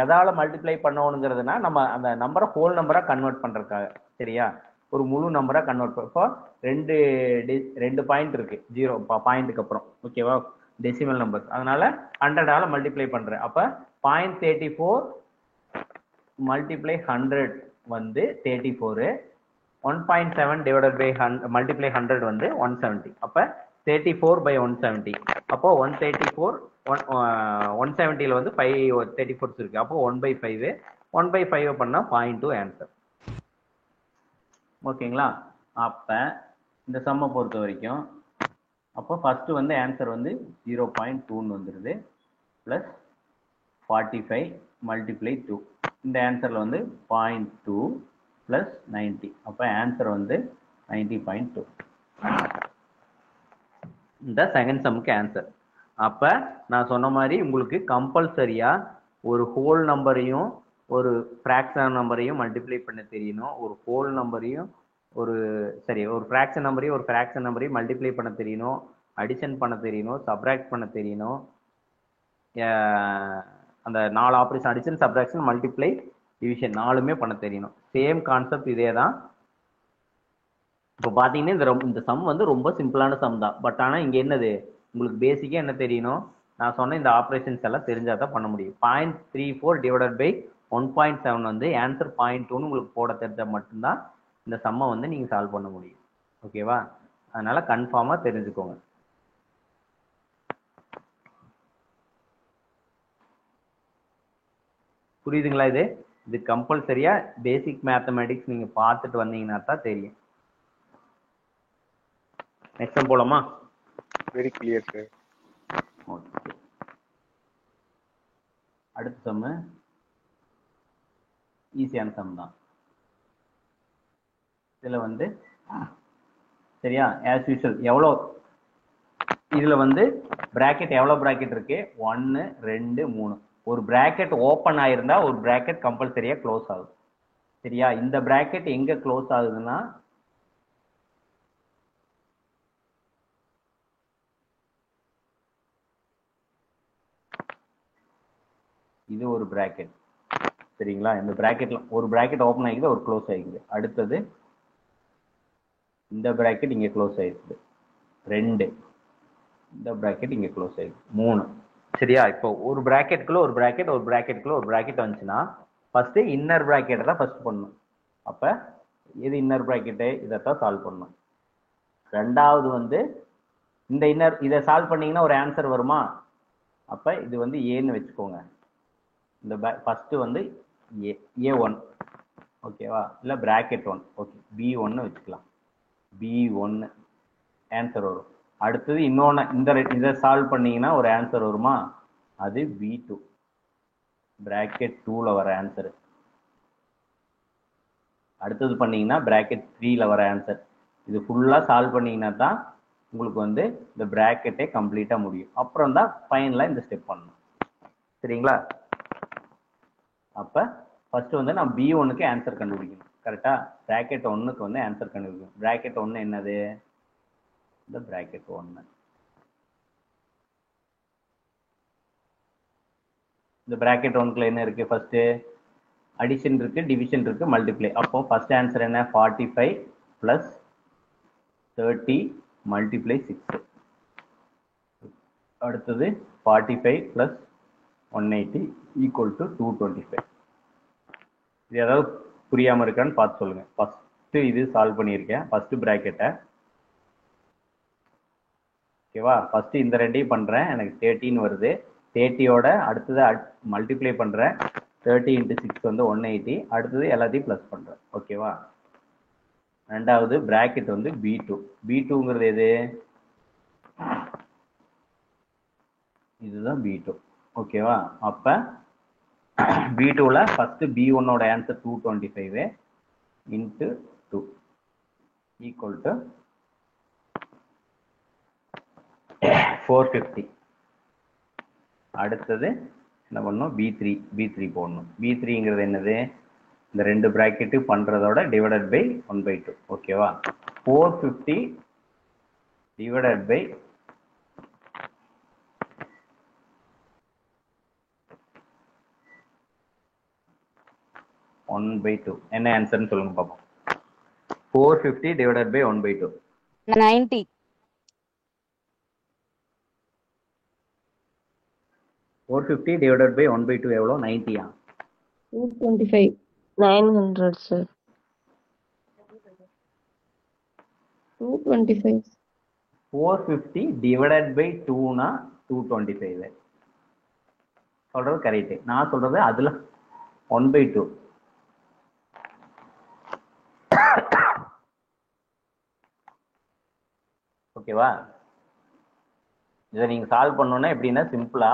எதால மல்டிப்ளை பண்ணணுங்கிறதுனா நம்ம அந்த நம்பரை ஹோல் நம்பரா கன்வெர்ட் பண்றதுக்காக. சரியா? ஒரு முழு நம்பரா கன்வெர்ட் இப்போ ரெண்டு பாயிண்ட் இருக்கு 0 பாயிண்ட்டுக்கு அப்புறம். ஓகேவா? Decimal numbers. அதனால 100ஆல மல்டிப்ளை பண்றேன். அப்ப 0.34 மல்டிப்ளை 100 வந்து 34. 1.7 டிவைடட் பை மல்டிப்ளை 100 வந்து 170. அப்போ 34/170. அப்போ 134 170ல வந்து 5 34 இருக்கு. அப்போ 1/5 1/5 பண்ணா 0.2 ஆன்சர். ஓகேங்களா? அப்ப இந்த சம்மை பொறுத்த வரைக்கும் அப்போ ஃபர்ஸ்ட் வந்து ஆன்சர் வந்து 0.2 வந்துருது பிளஸ் 45 மல்டிப்ளை 2. இந்த ஆன்சர்ல வந்து 0.2 பிளஸ் 90. அப்போ ஆன்சர் வந்து 90.2. இந்த செகண்ட் சம்முக்கு ஆன்சர். அப்ப நான் சொன்ன மாதிரி உங்களுக்கு கம்பல்சரியா ஒரு ஹோல் நம்பரையும் ஒரு ஃபிராக்ஷன் நம்பரையும் மல்டிப்ளை பண்ண தெரியணும். ஒரு ஹோல் நம்பரையும் ஒரு ஃபிராக்ஷன் நம்பரையும் ஒரு ஃபிராக்ஷன் நம்பரையும் மல்டிப்ளை பண்ண தெரியணும். அடிஷன் பண்ண தெரியணும். சப்ராக்ட் பண்ண தெரியணும். அந்த 4 operation addition, subtraction, multiply, division 4மே பண்ண தெரியணும். சேம் கான்செப்ட் இதே தான். இப்போ பார்த்தீங்கன்னா இந்த சம் வந்து ரொம்ப சிம்பிளான சம் தான். பட் ஆனால் இங்கே என்னது உங்களுக்கு பேசிக்காக என்ன தெரியணும்? நான் சொன்ன இந்த ஆப்ரேஷன்ஸ் எல்லாம் தெரிஞ்சால் தான் பண்ண முடியும். 0.34 டிவைடட் பை 1.7 வந்து ஆன்சர் 0.2ன்னு உங்களுக்கு போட தெரிஞ்சால் மட்டும்தான் இந்த சம்மை வந்து நீங்கள் சால்வ் பண்ண முடியும். ஓகேவா? அதனால கன்ஃபார்மாக தெரிஞ்சுக்கோங்க. புரியுதுங்களா? இது கம்பல்சரியா பேசிக் மேத்தமேட்டிக்ஸ் நீங்க பார்த்துட்டு வந்தீங்கன்னா தான் தெரியும். நெக்ஸ்ட் சம் போலாமா? Very clear sir. ஓகே, அடுத்த சம் ஈஸியான சம் தான். இதுல வந்து சரியா ஆஸ் யூஷுவல் எவ்வளோ இதுல வந்து பிராக்கெட் எவ்வளோ பிராக்கெட் இருக்கு? 1 2 3. ஒரு பிராக்கெட் ஓப்பன் ஆயிருந்தா ஒரு பிராக்கெட் கம்பல்சரியா க்ளோஸ் ஆகுது. சரியா? இந்த பிராக்கெட் எங்க க்ளோஸ் ஆகுதுன்னா இது ஒரு பிராக்கெட். சரிங்களா? இந்த பிராக்கெட்ல ஒரு பிராக்கெட் ஓப்பன் ஆகிக்குது, ஒரு க்ளோஸ் ஆகிக்குது. அடுத்தது இந்த பிராக்கெட் இங்க க்ளோஸ் ஆயிருக்கு 2. இந்த பிராக்கெட் இங்க க்ளோஸ் ஆயிருக்கு 3. சரியா? இப்போ ஒரு பிராக்கெட்டுக்குள்ள ஒரு பிராக்கெட், ஒரு பிராக்கெட்டுக்குள்ள ஒரு பிராக்கெட் வந்துச்சுன்னா ஃபர்ஸ்ட் இன்னர் பிராக்கெட் தான் ஃபர்ஸ்ட் பண்ணணும். அப்ப இது இன்னர் பிராக்கெட்டு, இதைத்தான் சால்வ் பண்ணணும். ரெண்டாவது வந்து இந்த இன்னர் இதை சால்வ் பண்ணீங்கன்னா ஒரு ஆன்சர் வருமா? அப்ப இது வந்து ஏன்னு வச்சுக்கோங்க. இந்த ஃபர்ஸ்ட் வந்து A1 ஓகேவா? இல்ல பிராக்கெட் 1 ஓகே, B1 வச்சுக்கலாம். B1 ஆன்சர் வரும். அடுத்தது இன்னொன்னு இதை சால்வ் பண்ணீங்கன்னா ஒரு ஆன்சர் வருமா? அது B2 பிராக்கெட் 2ல வர ஆன்சர். அடுத்தது பண்ணீங்கன்னா பிராக்கெட் 3ல வர ஆன்சர். இது ஃபுல்லா சால்வ் பண்ணீங்கன்னா தான் உங்களுக்கு வந்து இந்த பிராக்கெட்டே கம்ப்ளீட்டா முடியும். அப்புறம் தான் ஃபைனலா இந்த ஸ்டெப் பண்ணணும். சரிங்களா? அப்ப ஃபர்ஸ்ட் வந்து நான் B1க்கு ஆன்சர் கண்டுபிடிக்கணும். கரெக்டா? பிராக்கெட் 1க்கு வந்து ஆன்சர் கண்டுபிடிக்கணும். பிராக்கெட் 1 என்னது? இந்த பிராக்கெட் 1. இந்த பிராக்கெட் 1க்குள்ள என்ன இருக்கு? ஃபர்ஸ்ட் அடிஷன் இருக்கு, டிவிஷன் இருக்கு, மல்டிப்ளை. அப்போ ஃபர்ஸ்ட் ஆன்சர் என்ன? 45 பிளஸ் 30 மல்டிப்ளை 6. அடுத்தது 45 பிளஸ் 180 ஈக்குவல் டு 225. இது ஏதாவது புரியாம இருக்கான்னு பார்த்து சொல்லுங்க. ஃபர்ஸ்ட் இது சால்வ் பண்ணியிருக்கேன், ஃபர்ஸ்ட் பிராக்கெட்டை. ஓகேவா? ஃபர்ஸ்ட் இந்த ரெண்டையும் பண்றேன், எனக்கு 13 வருது. 30யோட அடுத்தது மல்டிப்ளை பண்றேன். 30 × 6 வந்து 180. அடுத்தது எல்லாத்தையும் பிளஸ் பண்றேன். ஓகேவா? ரெண்டாவது பிராக்கெட் வந்து B2. B2ங்கிறது எது? இதுதான் B2. ஓகேவா? அப்ப B2ல ஃபர்ஸ்ட் B1ஓட ஆன்சர் 225 இன்ட்டு 2 ஈக்குவல் டு 450. அடுத்தது என்ன பண்ணணும்? B3 போடணும். B3ங்கிறது என்னது? இந்த ரெண்டு பிராக்கெட்டு பண்றதோட டிவைடட் பை 1/2. ஓகேவா? 450 டிவைடட் பை 1/2 என்ன ஆன்சர்னு சொல்லுங்க பாப்போம். 450 டிவைடட் பை 1/2 90. 450 டிவைடட் பை 1/2 எவ்வளோ? 90 ஆ? 225. 900 sir. 225. 450 divided by 2னா 225. சொல்றது கரெக்ட். நான் சொல்றது அதுல 1/2. ஓகேவா? இதை நீங்க சால்வ் பண்ணணும்னா எப்படின்னா சிம்பிளா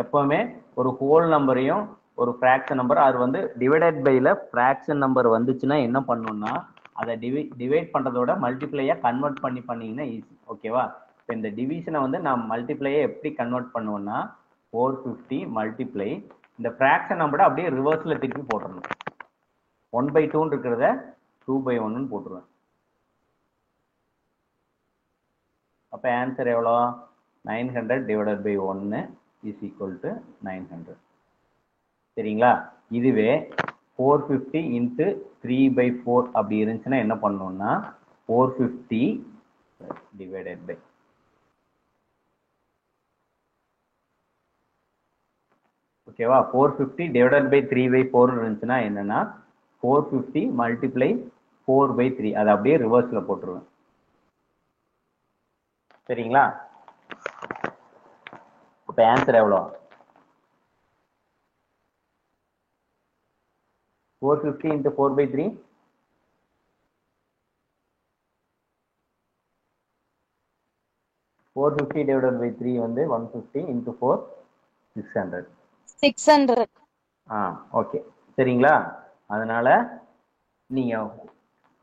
எப்பவுமே ஒரு ஹோல் நம்பரையும் ஒரு ஃபிராக்ஷன் நம்பர் அது வந்து டிவைடட் பைல ஃபிராக்ஷன் நம்பர் வந்துச்சுன்னா என்ன பண்ணணும்னா அதை டிவைட் பண்றதோட மல்டிப்ளையா கன்வெர்ட் பண்ணீங்கன்னா ஈஸி. ஓகேவா? இப்போ இந்த டிவிஷனை வந்து நான் மல்டிப்ளையை எப்படி கன்வெர்ட் பண்ணுவேன்னா 450 மல்டிப்ளை இந்த ஃபிராக்ஷன் நம்பரை அப்படியே ரிவர்ஸ்ல திருப்பி போட்டுடணும். 1/2 இருக்கிறத 2/1 போட்டுருவேன். அப்ப ஆன்சர் எவ்வளோ? 900 divided by 1 is equal to 900. சரிங்களா? இதுவே 450 into 3/4 அப்படி இருந்துச்சுன்னா என்ன பண்ணணும்னா 450 divided by ஓகேவா 450 divided by 3/4 இருந்துச்சுன்னா என்னன்னா 450 multiply 4/3 அதை அப்படியே ரிவர்ஸ்ல போட்டுருவேன். சரிங்களா? இப்ப ஆன்சர் எவ்வளோ? 450 into 4/3 450 divided by 3 வந்து 150 into 4 600. 600. ஓகே. சரிங்களா? அதனால நீங்க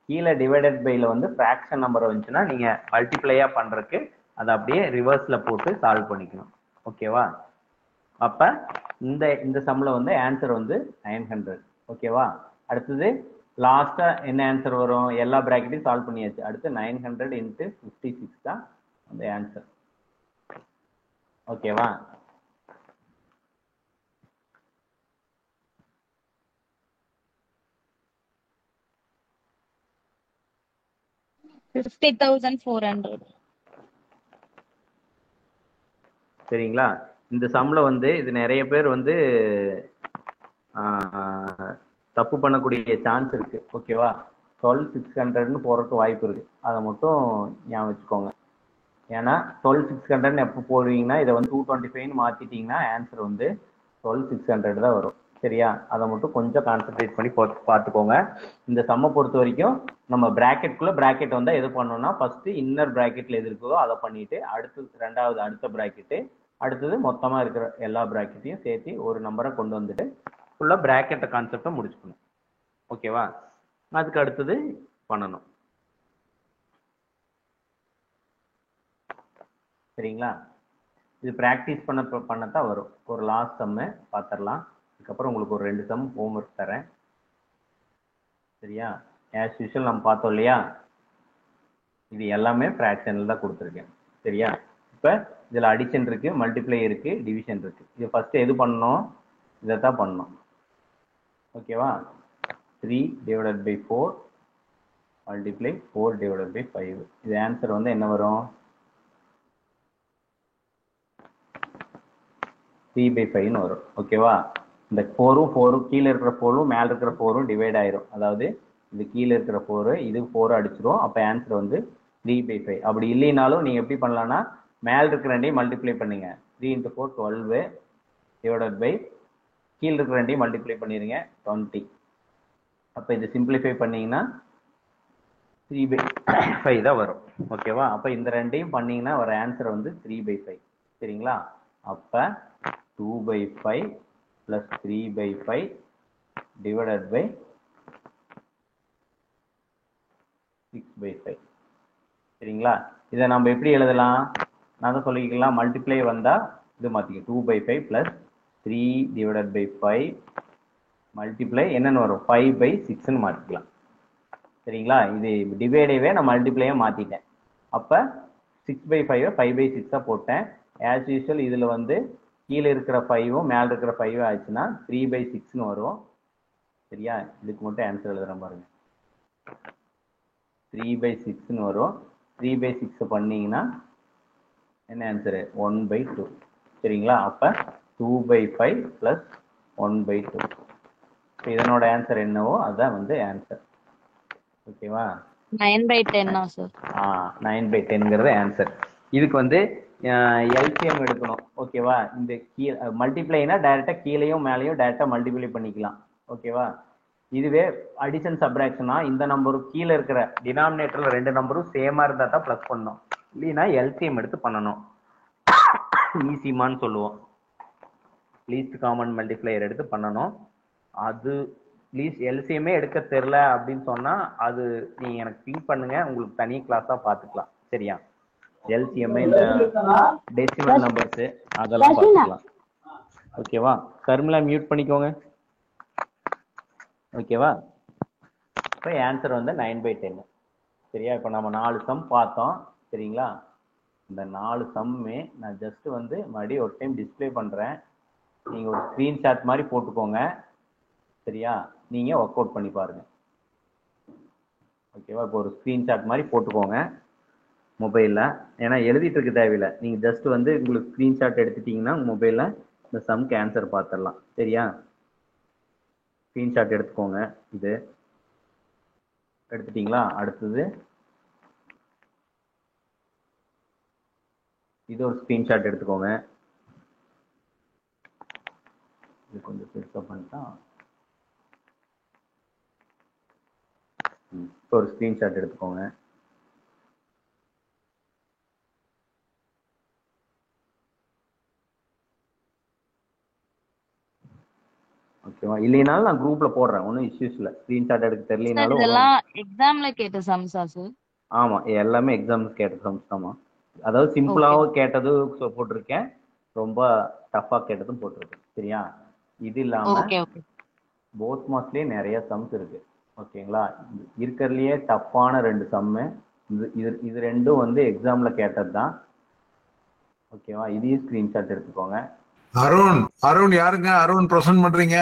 கீழே டிவைடட் பைல வந்து ஃபிராக்ஷன் நம்பர் வந்துச்சுன்னா நீங்க மல்டிப்ளையா பண்றதுக்கு அதை அப்படியே ரிவர்ஸ்ல போட்டு சால்வ் பண்ணிக்கணும். ஓகேவா? அப்ப இந்த சம்ல வந்து ஆன்சர் வந்து 900. ஓகேவா? அடுத்தது லாஸ்டா என்ன ஆன்சர் வரும்? எல்லா பிராக்கெட்டையும் சால்வ் பண்ணியாச்சு. அடுத்து 900 into 56 தான் அந்த ஆன்சர். ஓகேவா? $50,400. சரிங்களா? இந்த சம்ல வந்து இது நிறைய பேர் வந்து தப்பு பண்ணக்கூடிய சான்ஸ் இருக்கு. ஓகேவா? 12600ன்னு போறதுக்கு வாய்ப்பு இருக்கு. அதை மட்டும் ஞாபகம் வச்சுக்கோங்க. ஏன்னா 12600 எப்போ போடுவீங்கன்னா இதை வந்து 225 மாத்திட்டீங்கன்னா ஆன்சர் வந்து 12600 தான் வரும். சரியா? அதை மட்டும் கொஞ்சம் கான்சென்ட்ரேட் பண்ணி பார்த்துக்கோங்க. இந்த சம்மை பொறுத்த வரைக்கும் நம்ம பிராக்கெட் வந்தா எது பண்ணணும்னா ஃபர்ஸ்ட் இன்னர் பிராக்கெட்ல எது இருக்கோ அதை பண்ணிட்டு அடுத்தது அடுத்த பிராக்கெட்டு அடுத்தது மொத்தமா இருக்கிற எல்லா பிராக்கெட்டையும் சேர்த்து ஒரு நம்பரை கொண்டு வந்துட்டு ஃபுல்லா பிராக்கெட் கான்செப்டை முடிச்சுக்கணும். ஓகேவா? அதுக்கு அடுத்தது பண்ணணும். சரிங்களா? இது பிராக்டிஸ் பண்ணத்தான் வரும். ஒரு லாஸ்ட் சம்மு பார்த்துடலாம். அதுக்கப்புறம் உங்களுக்கு ஒரு 2 சம் ஹோம்ஒர்க் தரேன். சரியா? ஆஸ் யூஷுவல் நம்ம பார்த்தோம் இல்லையா? இது எல்லாமே ஃபிராக்ஷன்ல தான் கொடுத்துருக்கேன். சரியா? இப்போ இதுல அடிஷன் இருக்கு, மல்டிப்ளை இருக்கு, டிவிஷன் இருக்கு. இது ஃபர்ஸ்ட் எது பண்ணணும்? இதைத்தான் பண்ணணும். ஓகேவா? 3 divided by 4 multiply 4 divided by 5. இது ஆன்சர் வந்து என்ன வரும்? 3/5 வரும். ஓகேவா? இந்த 4 கீழே இருக்கிற 4 மேல இருக்கிற 4 டிவைட் ஆயிரும். அதாவது இது கீழே இருக்கிற 4 இது 4 அடிச்சிரும். அப்ப ஆன்சர் வந்து 3/5. அப்படி இல்லைனாலும் நீங்க எப்படி பண்ணலாம்னா மேல இருக்கிற ரெண்டையும் மல்டிப்ளை பண்ணுங்க. 3 into 4 12 divided by கீழே இருக்கிற ரெண்டையும் மல்டிப்ளை பண்ணிருங்க 20. அப்ப இது சிம்பிளிஃபை பண்ணீங்கன்னா 3/5 தான் வரும். ஓகேவா? அப்ப இந்த ரெண்டையும் பண்ணீங்கன்னா வர ஆன்சர் வந்து 3/5. சரிங்களா? அப்ப 2/5 plus 3/5 divided by 6/5. சரிங்களா? இதை நம்ம எப்படி எழுதலாம்? நான் தான் சொல்லிக்கலாம். மல்டிப்ளை வந்தா இது மாத்திக்க 2/5 plus 3 divided by 5 மல்டிப்ளை என்னன்னு வரும்? 5/6ன்னு மாத்திக்கலாம். சரிங்களா? இது டிவைடவே நான் மல்டிப்ளையா மாத்திட்டேன். அப்ப 6/5 5/6 போட்டேன். ஆஸ் யூஷுவல் இதுல வந்து கீழே இருக்கிற 5 மேல இருக்கிற 5 ஆச்சுன்னா 3/6ன்னு வரும். சரியா? இதுக்கு மட்டும் ஆன்சர் எழுதுறேன் பாருங்க. 3/6ன்னு வரும். 3/6 பண்ணீங்கன்னா என்ன ஆன்சர்? 1/2. சரிங்களா? அப்ப 2/5 plus 1/2. இதனோட ஆன்சர் என்னவோ அதுதான் வந்து ஆன்சர். ஓகேவா? 9/10 சார். 9/10ங்கிறது ஆன்சர். இதுக்கு வந்து எல்சிஎம் எடுக்கணும். ஓகேவா? இந்த மல்டிப்ளைனா டைரக்டா கீழேயும் மேலேயும் டைரக்டா மல்டிப்ளை பண்ணிக்கலாம். ஓகேவா? இதுவே அடிஷன் சப்ராக்ஷனா இந்த நம்பரும் கீழே இருக்கிற டினாமினேட்டர்ல ரெண்டு நம்பரும் சேமா இருந்தா தான் பிளஸ் பண்ணணும். இல்லைன்னா எல்சிஎம் எடுத்து பண்ணணும். ஈஸிமான்னு சொல்லுவோம். லீஸ்ட் காமன் மல்டிப்ளையர் எடுத்து பண்ணணும். அது எல்சிஎம்மே எடுக்க தெரியல அப்படின்னு சொன்னா அது நீங்க எனக்கு பிங்க் பண்ணுங்க, உங்களுக்கு தனி கிளாஸா பாத்துக்கலாம். சரியா? எல்சிஎம் இந்த டெசிமல் நம்பர்ஸ் அதெல்லாம் பார்த்துக்கலாம். ஓகேவா? கர்மலா மியூட் பண்ணிக்கோங்க. ஓகேவா? இப்போ ஆன்சர் வந்து 9/10. சரியா? இப்போ நம்ம 4 சம் பார்த்தோம். சரிங்களா? இந்த 4 சம்மே நான் ஜஸ்ட் வந்து மறுபடியும் ஒரு டைம் டிஸ்பிளே பண்றேன். நீங்க ஒரு ஸ்கிரீன்ஷாட் மாதிரி போட்டுக்கோங்க. சரியா? நீங்க ஒர்க் அவுட் பண்ணி பாருங்க. ஓகேவா? இப்போ ஒரு ஸ்கிரீன்ஷாட் மாதிரி போட்டுக்கோங்க மொபைலில். ஏன்னா எழுதிட்டு இருக்க தேவையில்லை. நீங்கள் ஜஸ்ட் வந்து உங்களுக்கு ஸ்க்ரீன்ஷாட் எடுத்துட்டீங்கன்னா மொபைலில் இந்த சம்க்கு ஆன்சர் பார்த்துடலாம். சரியா? ஸ்க்ரீன்ஷாட் எடுத்துக்கோங்க. இது எடுத்துட்டீங்களா? அடுத்தது இது ஒரு ஸ்க்ரீன்ஷாட் எடுத்துக்கோங்க. இது கொஞ்சம் பெருசாக பண்ணிட்டா இப்போ ஒரு ஸ்க்ரீன்ஷாட் எடுத்துக்கோங்க. ஓகேவா? இல்லைனாலும் நான் குரூப்ல போடுறேன், ஒன்றும் இஷ்யூஸ் இல்லை. ஸ்கிரீன்ஷாட் எடுக்க தெரியலனாலும் இதெல்லாம் எக்ஸாம்ல கேட்ட சம்ஸா சார்? ஆமா, எல்லாமே எக்ஸாம்ஸ் கேட்ட சம்ஸ் தான். அதாவது சிம்பிளாவும் கேட்டது போட்டிருக்கேன், ரொம்ப டஃபா கேட்டதும் போட்டிருக்கேன். சரியா? இது இல்லாம போத் மார்க்ஸ்லயே நிறைய சம்ஸ் இருக்கு. ஓகேங்களா? இருக்கிறதுலயே டஃப்பான 2 சம்மு இது ரெண்டும் வந்து எக்ஸாம்ல கேட்டது தான். ஓகேவா? இதையும் ஸ்கிரீன்ஷாட் எடுத்துக்கோங்க. அருண் யாருங்க? அருண் பிரசன்ட் பண்றீங்க?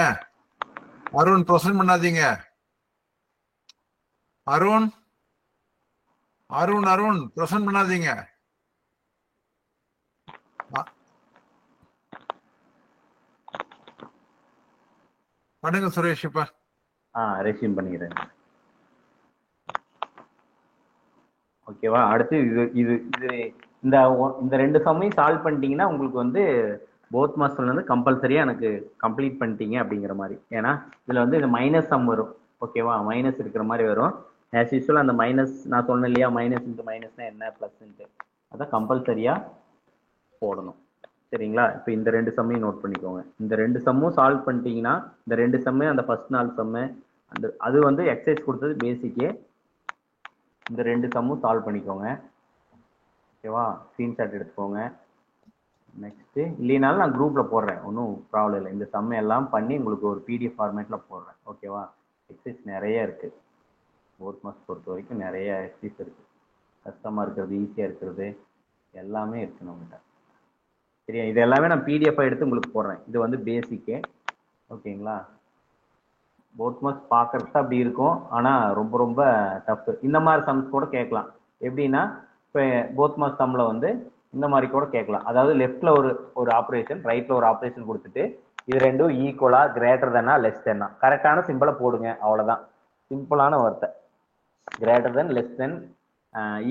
அருண் பிரசன்ட் பண்ணாதீங்க. அருண் பிரசன்ட் பண்ணாதீங்க. பண்ணுங்க சுரேஷ். இப்ப ரெஸ்யூம் பண்ணிக்கிறேன். ஓகேவா? அடுத்து இது இது இது இந்த 2 சம்மையும் சால்வ் பண்ணிட்டீங்கன்னா உங்களுக்கு வந்து போத் மாஸ்டர்ல இருந்து கம்பல்சரியா எனக்கு கம்ப்ளீட் பண்ணிட்டீங்க அப்படிங்கிற மாதிரி. ஏன்னா இதுல வந்து இந்த மைனஸ் சம் வரும். ஓகேவா? மைனஸ் இருக்கிற மாதிரி வரும். ஆஸ் யூஸ்வல் அந்த மைனஸ் நான் சொன்னேன் இல்லையா, மைனஸ் இன்ட்டு மைனஸ்னா என்ன, பிளஸ் அதான் கம்பல்சரியா போடணும். சரிங்களா? இப்போ இந்த 2 சம்மையும் நோட் பண்ணிக்கோங்க. இந்த 2 சம்மும் சால்வ் பண்ணிட்டீங்கன்னா இந்த 2 சம்மு அந்த ஃபர்ஸ்ட் 4 சம்மு அது வந்து எக்ஸசைஸ் கொடுத்தது பேசிக்கே. இந்த 2 சம்மும் சால்வ் பண்ணிக்கோங்க. ஓகேவா? ஸ்க்ரீன்ஷாட் எடுத்துக்கோங்க. நெக்ஸ்ட் இல்லைனாலும் நான் குரூப்ல போடுறேன், ஒன்றும் ப்ராப்ளம் இல்லை. இந்த சம் எல்லாம் பண்ணி உங்களுக்கு ஒரு பிடிஎஃப் ஃபார்மேட்ல போடுறேன். ஓகேவா? எக்ஸசைஸ் நிறைய இருக்கு. போத் மார்க்ஸ் பொறுத்த வரைக்கும் நிறைய எக்ஸசைஸ் இருக்கு. கஷ்டமா இருக்கிறது, ஈஸியா இருக்கிறது எல்லாமே இருக்கு நம்மகிட்ட. சரியா? இது எல்லாமே நான் பிடிஎஃப் எடுத்து உங்களுக்கு போடுறேன். இது வந்து பேசிக்கு. ஓகேங்களா? போத் மார்க்ஸ் பார்க்கறது அப்படி இருக்கும், ஆனா ரொம்ப ரொம்ப டஃப். இந்த மாதிரி சம்ஸ் கூட கேட்கலாம். எப்படின்னா இப்போ போத் மார்க்ஸ் சம்ல வந்து இந்த மாதிரி கூட கேட்கலாம். அதாவது லெஃப்ட்ல ஒரு ஆப்ரேஷன், ரைட்ல ஒரு ஆப்ரேஷன் கொடுத்துட்டு இது ரெண்டும் ஈக்குவலா, கிரேட்டர் தென்னா, லெஸ் தென்னா, கரெக்டான சிம்பிளை போடுங்க. அவ்வளவுதான், சிம்பிளான வார்த்தை. Greater than, less than,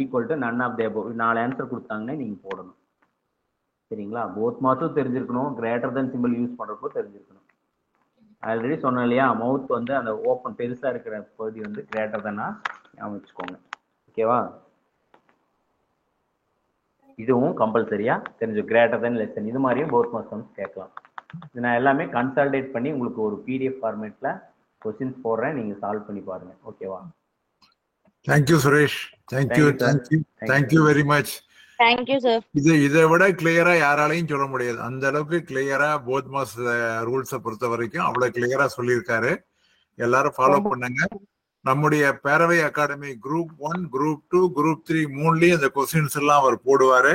equal to, none of the above, 4 answer கொடுத்தாங்கன்னு நீங்க போடணும். சரிங்களா? போத் மார்க்ஸும் தெரிஞ்சிருக்கணும், கிரேட்டர் தென் சிம்பிள் யூஸ் பண்றப்போ தெரிஞ்சிருக்கணும். ஆல்ரெடி சொன்னேன் இல்லையா, மவுத் வந்து அந்த ஓப்பன் பெருசா இருக்கிற பகுதி வந்து கிரேட்டர் தென்னா வச்சுக்கோங்க. ஓகேவா? இதுவும் கம்பல்சரியா தெரிஞ்சு கிரேட்டர் தென், லெஸ் தென், இது மாதிரியும் போத் மார்க்ஸ் சம்ஸ் கேட்கலாம். இது நான் எல்லாமே கன்சால்டேட் பண்ணி உங்களுக்கு ஒரு பிடிஎஃப் ஃபார்மேட்ல கொஸ்டின்ஸ் போடுறேன், நீங்க சால்வ் பண்ணி பாருங்க. ஓகேவா? Thank you Suresh. Thank you very much. Thank you sir. இதை விட கிளியரா யாராலையும் சொல்ல முடியாது. அந்த அளவுக்கு கிளியரா போத் மாஸ் ரூல்ஸை பொறுத்த வரைக்கும் அவ்வளவு கிளியரா சொல்லியிருக்காரு. எல்லாரும் ஃபாலோ பண்ணுங்க. நம்முடைய பேரவை அகாடமி குரூப் 1, குரூப் 2, குரூப் 3 மூணுலயும் இந்த கொஸ்டின்ஸ் எல்லாம் அவர் போடுவாரு.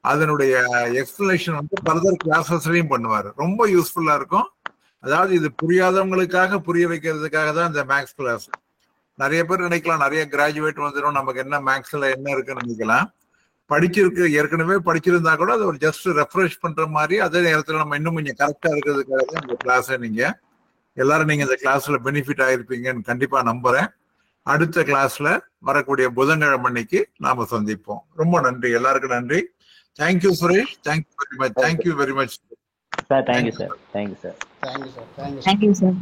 அதனுடைய எக்ஸ்பிளனேஷன் வந்து ஃபர்தர் கிளாஸஸ்லயும் பண்ணுவாரு. ரொம்ப யூஸ்ஃபுல்லா இருக்கும். அதாவது இது புரியாதவங்களுக்காக புரிய வைக்கிறதுக்காக தான் இந்த மேக்ஸ் கிளாஸ். நிறைய பேர் நினைக்கலாம் நிறைய கிராஜுவேட் வந்துடும், நமக்கு என்ன மேக்ஸ்ல என்ன இருக்குன்னு நினைக்கலாம். படிச்சிருக்கு, ஏற்கனவே படிச்சிருந்தா கூட அதை ஒரு ஜஸ்ட் ரெஃப்ரெஷ் பண்ற மாதிரி, அதே நேரத்தில் நம்ம இன்னும் கொஞ்சம் கரெக்டா இருக்கிறதுக்காக தான் இந்த கிளாஸை நீங்க எல்லாரும் இந்த கிளாஸ்ல பெனிஃபிட் ஆயிருப்பீங்கன்னு கண்டிப்பா நம்புறேன். அடுத்த கிளாஸ்ல வரக்கூடிய புதன்கிழமை அன்னைக்கு நாம சந்திப்போம். ரொம்ப நன்றி, எல்லாருக்கும் நன்றி. Thank you Suresh, thank you very much, thank you very much sir. Thank you sir, thank you sir, thank you sir.